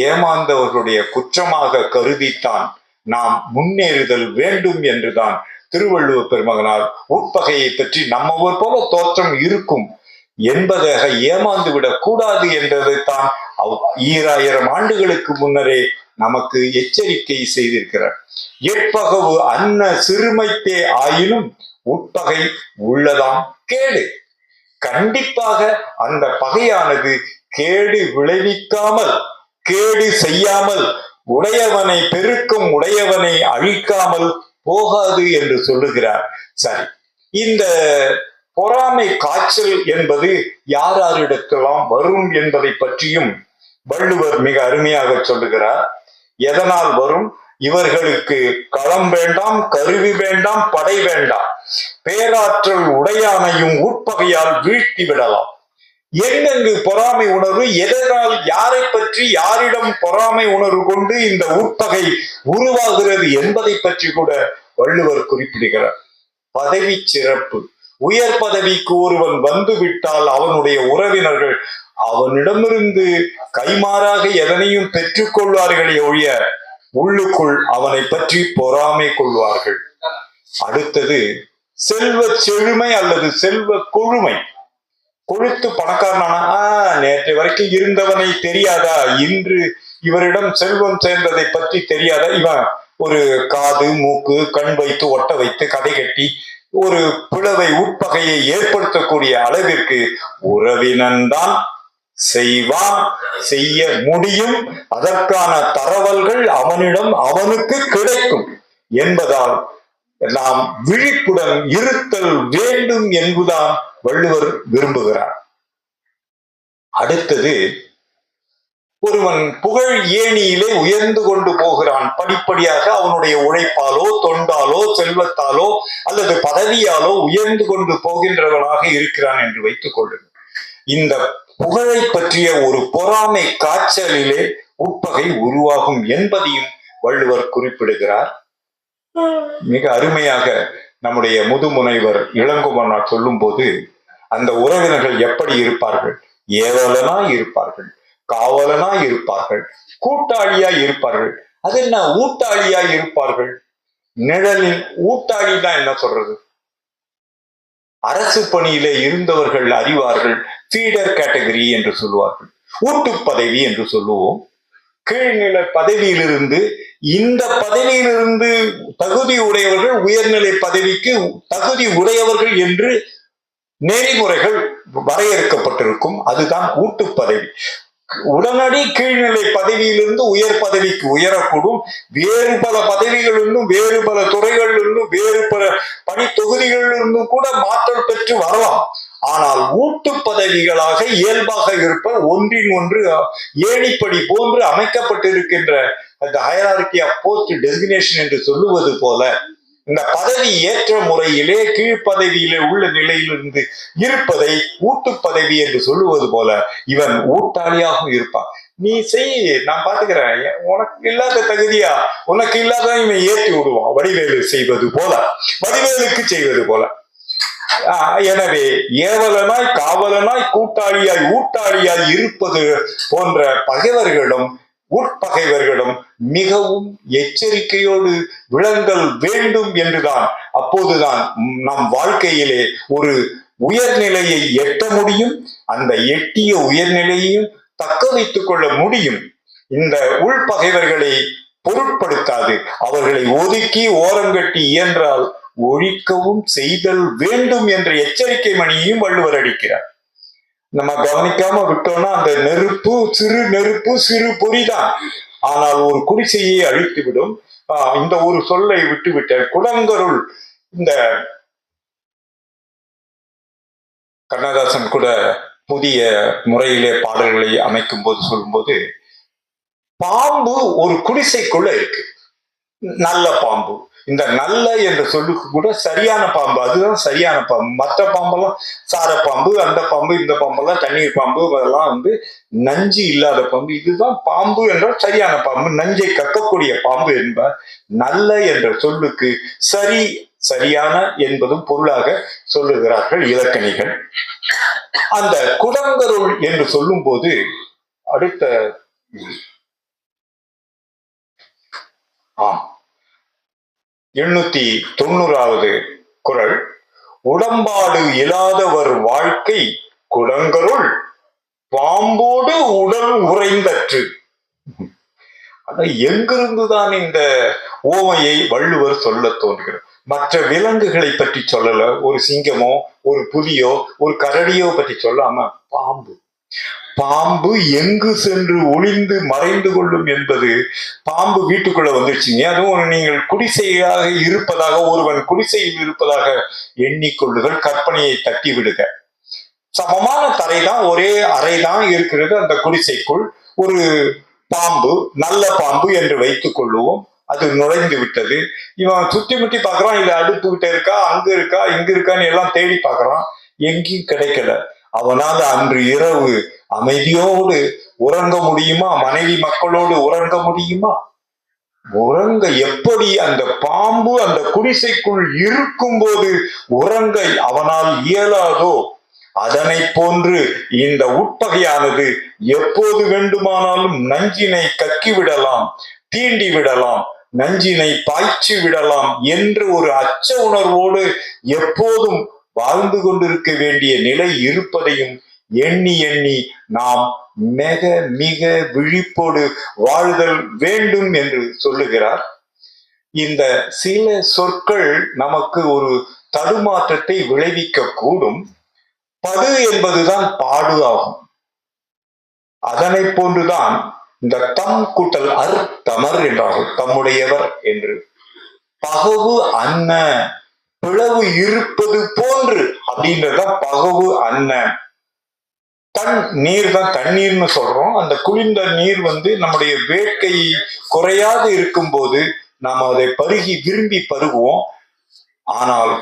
ஏமாந்தவர்களுடைய குற்றமாக கருதித்தான் நாம் முன்னேறுதல் வேண்டும் என்றுதான் திருவள்ளுவ பெருமகனார் உட்பகையை பற்றி நம்ம போல தோற்றம் இருக்கும் என்பதாக ஏமாந்து விடக் கூடாது என்றதைத்தான் 2000 ஆண்டுகளுக்கு முன்னரே நமக்கு எச்சரிக்கை செய்திருக்கிறார். எப்பகவு அன்ன சிறுமைத்தே ஆயினும் உட்பகை உள்ளதாம் கேடு. கண்டிப்பாக அந்த பகையானது கேடு விளைவிக்காமல் கேடு செய்யாமல் உடையவனை பெருக்கும் உடையவனை அழிக்காமல் போகாது என்று சொல்லுகிறார். சரி, இந்த பொறாமை காய்ச்சல் என்பது யார் யாரிடத்தெல்லாம் வரும் என்பதை பற்றியும் வள்ளுவர் மிக அருமையாக சொல்லுகிறார். எதனால் வரும்? இவர்களுக்கு களம் வேண்டாம், கருவி வேண்டாம், படை வேண்டாம், பேராற்றல் உடையானையும் உட்பகையால் வீழ்த்தி விடலாம். எங்கெங்கு பொறாமை உணர்வு, எதனால், யாரை பற்றி, யாரிடம் பொறாமை உணர்வு கொண்டு இந்த உட்பகை உருவாகிறது என்பதை பற்றி கூட வள்ளுவர் குறிப்பிடுகிறார். பதவி சிறப்பு, உயர் பதவிக்கு ஒருவன் வந்து விட்டால் அவனுடைய உறவினர்கள் அவனிடமிருந்து கைமாறாக எதனையும் பெற்றுக் கொள்வார்களே ஒழிய உள்ளுக்குள் அவனை பற்றி பொறாமை கொள்வார்கள். அடுத்தது செல்வ செழுமை அல்லது செல்வ கொழுமை. கொழுத்து பணக்காரனானா நேற்று வரைக்கும் இருந்தவனை தெரியாதா, இன்று இவரிடம் செல்வம் சேர்ந்ததை பற்றி தெரியாதா, இவன் ஒரு காது மூக்கு கண் வைத்து ஒட்ட வைத்து கதை கட்டி ஒரு பிளவை உட்பகையை ஏற்படுத்தக்கூடிய அளவிற்கு உறவினன்தான் செய்வான், செய்ய முடியும், அதற்கான தரவல்கள் அவனுக்கு கிடைக்கும் என்பதால் நாம் விழிப்புடன் இருத்தல் வேண்டும் என்பதுதான் வள்ளுவர் விரும்புகிறார். அடுத்தது, ஒருவன் புகழ் ஏணியிலே உயர்ந்து கொண்டு போகிறான். படிப்படியாக அவனுடைய உழைப்பாலோ தொண்டாலோ செல்வத்தாலோ அல்லது பதவியாலோ உயர்ந்து கொண்டு போகின்றவனாக இருக்கிறான் என்று வைத்துக் கொள்ளுங்கள். இந்த புகழை பற்றிய ஒரு பொறாமை காய்ச்சலிலே உட்பகை உருவாகும் என்பதையும் வள்ளுவர் குறிப்பிடுகிறார். மிக அருமையாக நம்முடைய முதுமுனைவர் இளங்குமரனார் சொல்லும் போது, அந்த உறவினர்கள் எப்படி இருப்பார்கள்? ஏவலனாய் இருப்பார்கள், காவலனாய் இருப்பார்கள், கூட்டாளியாய் இருப்பார்கள். அது என்ன ஊட்டாளியாய் இருப்பார்கள்? நிழலில் ஊட்டாளி தான் என்ன சொல்றது? அரசு பணியிலே இருந்தவர்கள் அறிவார்கள். ஃபீடர் கேட்டகரி என்று சொல்லுவார்கள், ஊட்டு பதவி என்று சொல்லுவோம். கீழ்நிலை பதவியிலிருந்து இந்த பதவியிலிருந்து தகுதி உடையவர்கள் உயர்நிலை பதவிக்கு தகுதி உடையவர்கள் என்று நெறிமுறைகள் வரையறுக்கப்பட்டிருக்கும். அதுதான் ஊட்டு பதவி. உடனடி கீழ்நிலை பதவியிலிருந்து உயர் பதவிக்கு உயரக்கூடும். வேறு பல பதவிகளிலிருந்தும் வேறு பல துறைகளிலிருந்தும் வேறு பல பணி தொகுதிகளிலிருந்தும் கூட மாற்றம் பெற்று வரலாம். ஆனால் ஊட்டு பதவிகளாக இயல்பாக இருப்ப ஒன்றின் ஒன்று ஏணிப்படி போன்று அமைக்கப்பட்டிருக்கின்ற அந்த ஹைரார்கி ஆஃப் போஸ்ட் டெசிக்னேஷன் என்று சொல்லுவது போல இந்த பதவி ஏற்ற முறையிலே கீழ்ப்பதவியிலே உள்ள நிலையிலிருந்து இருப்பதை ஊட்டு பதவி என்று சொல்லுவது போல இவன் ஊட்டாளியாக இருப்பான். நீ செய், நான் பாத்துக்கிறேன், உனக்கு இல்லாத தகுதியா உனக்கு இல்லாத இவன் ஏற்றி விடுவான். வடிவேலு செய்வது போல, வடிவேலுக்கு செய்வது போல. எனவே ஏவலனாய் காவலனாய் கூட்டாளியாய் ஊட்டாளியாய் இருப்பது போன்ற பகைவர்களும் உட்பகைவர்களும் மிகவும் எச்சரிக்கையோடு விளங்கல் வேண்டும் என்றுதான். அப்போதுதான் நம் வாழ்க்கையிலே ஒரு உயர்நிலையை எட்ட முடியும். அந்த எட்டிய உயர்நிலையையும் தக்க வைத்துக் கொள்ள முடியும். இந்த உள்பகைவர்களை பொருட்படுத்தாது அவர்களை ஒதுக்கி ஓரங்கட்டி இயன்றால் ஒழிக்கவும் செய்தல் வேண்டும் என்ற எச்சரிக்கை மணியையும் வள்ளுவர் அடிக்கிறார். நம்ம கவனிக்காம விட்டோம்னா அந்த நெருப்பு சிறு பொறிதான், ஆனால் ஒரு குடிசையை அழித்துவிடும். இந்த ஒரு சொல்லை விட்டுவிட்ட குடங்கருள். இந்த கண்ணதாசன் கூட புதிய முறையிலே பாடல்களை அமைக்கும் போது சொல்லும்போது, பாம்பு ஒரு குடிசைக்குள்ள இருக்கு, நல்ல பாம்பு. இந்த நல்ல என்ற சொல்லுக்கு கூட சரியான பாம்பு, அதுதான் சரியான பாம்பு. மற்ற பாம்பெல்லாம் சார பாம்பு, அந்த பாம்பு, இந்த பாம்பெல்லாம் தண்ணீர் பாம்பு, அதெல்லாம் நஞ்சு இல்லாத பாம்பு. இதுதான் பாம்பு என்றால் சரியான பாம்பு, நஞ்சை கக்கக்கூடிய பாம்பு என்பார். நல்ல என்ற சொல்லுக்கு சரியான என்பதும் பொருளாக சொல்லுகிறார்கள் இலக்கணிகள். அந்த குடங்கருள் என்று சொல்லும் போது அடுத்த 890வது குறள், உடம்பாடு இல்லாதவர் வாழ்க்கை குடங்கருள் பாம்போடு உடல் உறைந்தற்று. எங்கிருந்துதான் இந்த ஓமையை வள்ளுவர் சொல்ல தோன்றுகிறார்? மற்ற விலங்குகளை பற்றி சொல்லல, ஒரு சிங்கமோ ஒரு புலியோ ஒரு கரடியோ பற்றி சொல்லாம பாம்பு எங்கு சென்று ஒளிந்து மறைந்து கொள்ளும் என்பது. பாம்பு வீட்டுக்குள்ள வந்துருச்சுங்க, அதுவும் நீங்கள் குடிசையாக இருப்பதாக, ஒருவன் குடிசையில் இருப்பதாக எண்ணிக்கொள்ளுகள், கற்பனையை தட்டி விடுக. சமமான தரைதான், ஒரே அறைதான் இருக்கிறது அந்த குடிசைக்குள். ஒரு பாம்பு, நல்ல பாம்பு என்று வைத்துக் கொள்ளுவோம், அது நுழைந்து விட்டது. இவன் சுத்தி முத்தி பாக்குறான், இல்ல அடுப்பு கிட்ட இருக்கா, அங்க இருக்கா, இங்க இருக்கான்னு எல்லாம் தேடி பாக்குறான், எங்கேயும் கிடைக்கல. அவனால் அன்று இரவு அமைதியோடு உறங்க முடியுமா? மனைவி மக்களோடு உறங்க முடியுமா? உறங்க எப்படி? அந்த பாம்பு அந்த குடிசைக்குள் இருக்கும் போது உறங்க அவனால் இயலாதோ, அதனை போன்று இந்த உட்பகையானது எப்போது வேண்டுமானாலும் நஞ்சினை கக்கி விடலாம், தீண்டி விடலாம், நஞ்சினை பாய்ச்சி விடலாம் என்று ஒரு அச்ச உணர்வோடு எப்போதும் வாழ்ந்து கொண்டிருக்க வேண்டிய நிலை இருப்பதையும் எண்ணி எண்ணி நாம் மிக விழிப்போடு வாழ்தல் வேண்டும் என்று சொல்லுகிறார். இந்த சில சொற்கள் நமக்கு ஒரு தடுமாற்றத்தை விளைவிக்க கூடும். படு என்பதுதான் பாடு ஆகும். அதனை போன்றுதான் இந்த தம் கூட்டல் தமர் என்றாகும், தம்முடையவர் என்று. பகவு அன்ன, பிளவு இருப்பது போன்று அப்படின்றதான் பகவு அன்ன. நீர் தான் தண்ணீர்னு சொல்றோம். அந்த குளிர்ந்த நீர் நம்முடைய வேட்கை குறையாது இருக்கும் போது நாம் அதை பருகி விரும்பி பருகுவோம். ஆனால்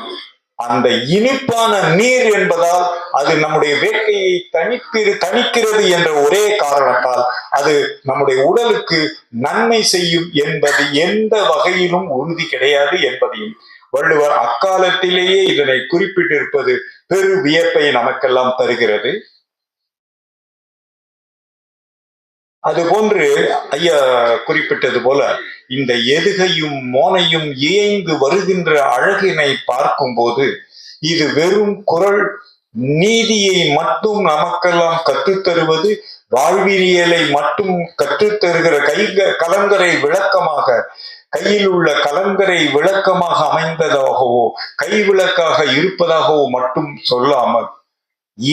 அந்த இனிப்பான நீர் என்பதால் அது நம்முடைய வேட்கையை தணிக்கிறது என்ற ஒரே காரணத்தால் அது நம்முடைய உடலுக்கு நன்மை செய்யும் என்பது எந்த வகையிலும் உறுதி கிடையாது என்பதையும் வள்ளுவர் அக்காலத்திலேயே இதனை குறிப்பிட்டிருப்பது பெரு வியப்பை நமக்கெல்லாம் தருகிறது. அது போன்று ஐயா குறிப்பிட்டது போல இந்த எதுகையும் மோனையும் இயைந்து வருகின்ற அழகினை பார்க்கும் போது இது வெறும் குறள் நீதியை மட்டும் நமக்கெல்லாம் கற்றுத்தருவது, வாழ்வியலை மட்டும் கற்றுத்தருகிற கலங்கரை விளக்கமாக, கையில் உள்ள கலங்கரை விளக்கமாக அமைந்ததாகவோ கைவிளக்காக இருப்பதாகவோ மட்டும் சொல்லாமல்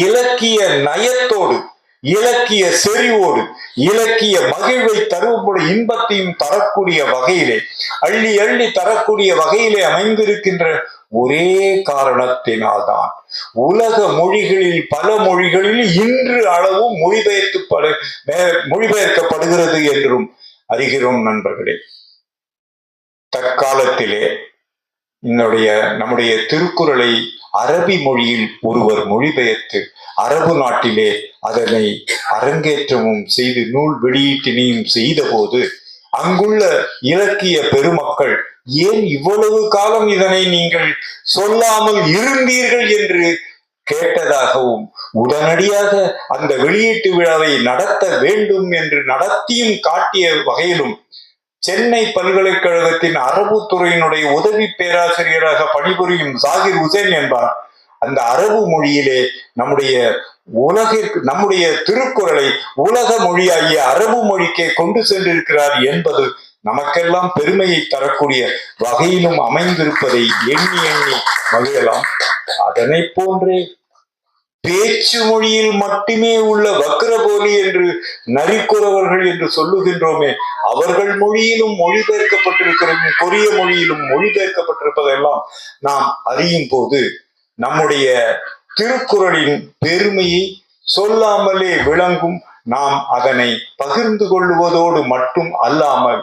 இலக்கிய நயத்தோடு இலக்கிய செறிவோடு இலக்கிய மகிழ்வை தருவதோடு இன்பத்தையும் தரக்கூடிய வகையிலே அள்ளி அள்ளி தரக்கூடிய வகையிலே அமைந்திருக்கின்ற ஒரே காரணத்தினால்தான் உலக மொழிகளில் பல மொழிகளில் இன்று அளவும் மொழிபெயர்க்கப்படுகிறது என்றும் அறிகிறோம் நண்பர்களே. தற்காலத்திலே நம்முடைய திருக்குறளை அரபி மொழியில் ஒருவர் மொழிபெயர்த்து அரபு நாட்டிலே அதனை அரங்கேற்றமும் செய்து நூல் வெளியீட்டினையும் செய்த போது அங்குள்ள இலக்கிய பெருமக்கள் ஏன் இவ்வளவு காலம் இதனை நீங்கள் சொல்லாமல் இருந்தீர்கள் என்று கேட்டதாகவும் உடனடியாக அந்த வெளியீட்டு விழாவை நடத்த வேண்டும் என்று நடத்தியும் காட்டிய வகையிலும் சென்னை பல்கலைக்கழகத்தின் அரபு துறையினுடைய உதவி பேராசிரியராக பணிபுரியும் ஜாகிர் ஹுசேன் என்பார் அந்த அரபு மொழியிலே நம்முடைய திருக்குறளை உலக மொழியாகிய அரபு மொழிக்கே கொண்டு சென்றிருக்கிறார் என்பது நமக்கெல்லாம் பெருமையை தரக்கூடிய வகையிலும் அமைந்திருப்பதை எண்ணி எண்ணி மகிழலாம். அதனை போன்றே பேச்சு மொழியில் மட்டுமே உள்ள வக்ரபோலி என்று நரிக்குறவர்கள் என்று சொல்லுகின்றோமே, அவர்கள் மொழியிலும் மொழிபெயர்க்கப்பட்டிருக்கிறது, கொரிய மொழியிலும் மொழிபெயர்க்கப்பட்டிருப்பதெல்லாம் நாம் அறியும் போது நம்முடைய திருக்குறளின் பெருமையை சொல்லாமலே விளங்கும். நாம் அதனை பகிர்ந்து கொள்வதோடு மட்டும் அல்லாமல்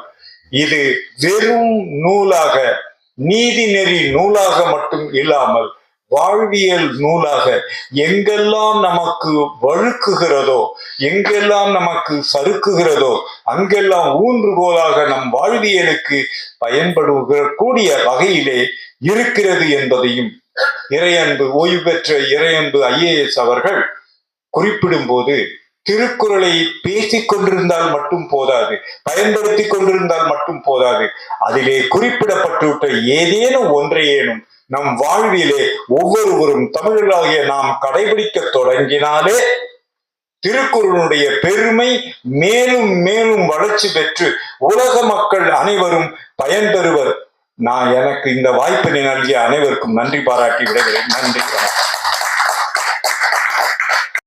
இது வெறும் நூலாக நீதி நெறி நூலாக மட்டும் இல்லாமல் வாழ்வியல் நூலாக எங்கெல்லாம் நமக்கு வழுக்குகிறதோ எங்கெல்லாம் நமக்கு சறுக்குகிறதோ அங்கெல்லாம் ஊன்றுகோலாக நம் வாழ்வியலுக்கு பயன்படுகூடிய வகையிலே இருக்கிறது என்பதையும் இறையன்பு ஓய்வு பெற்ற இறையன்பு IAS அவர்கள் குறிப்பிடும் போது திருக்குறளை பேசிக் கொண்டிருந்தால் மட்டும் போதாது, பயன்படுத்தி கொண்டிருந்தால் மட்டும் போதாது, அதிலே குறிப்பிடப்பட்டுவிட்ட ஏதேனும் ஒன்றையேனும் நம் வாழ்விலே ஒவ்வொருவரும் தமிழர்களாகிய நாம் கடைபிடிக்க தொடங்கினாலே திருக்குறளுடைய பெருமை மேலும் மேலும் வளர்ச்சி பெற்று உலக மக்கள் அனைவரும் பயன்பெறுவர். எனக்கு இந்த வாய்ப்பினை நல்கிய அனைவருக்கும் நன்றி பாராட்டி விடுகிறேன். நன்றி.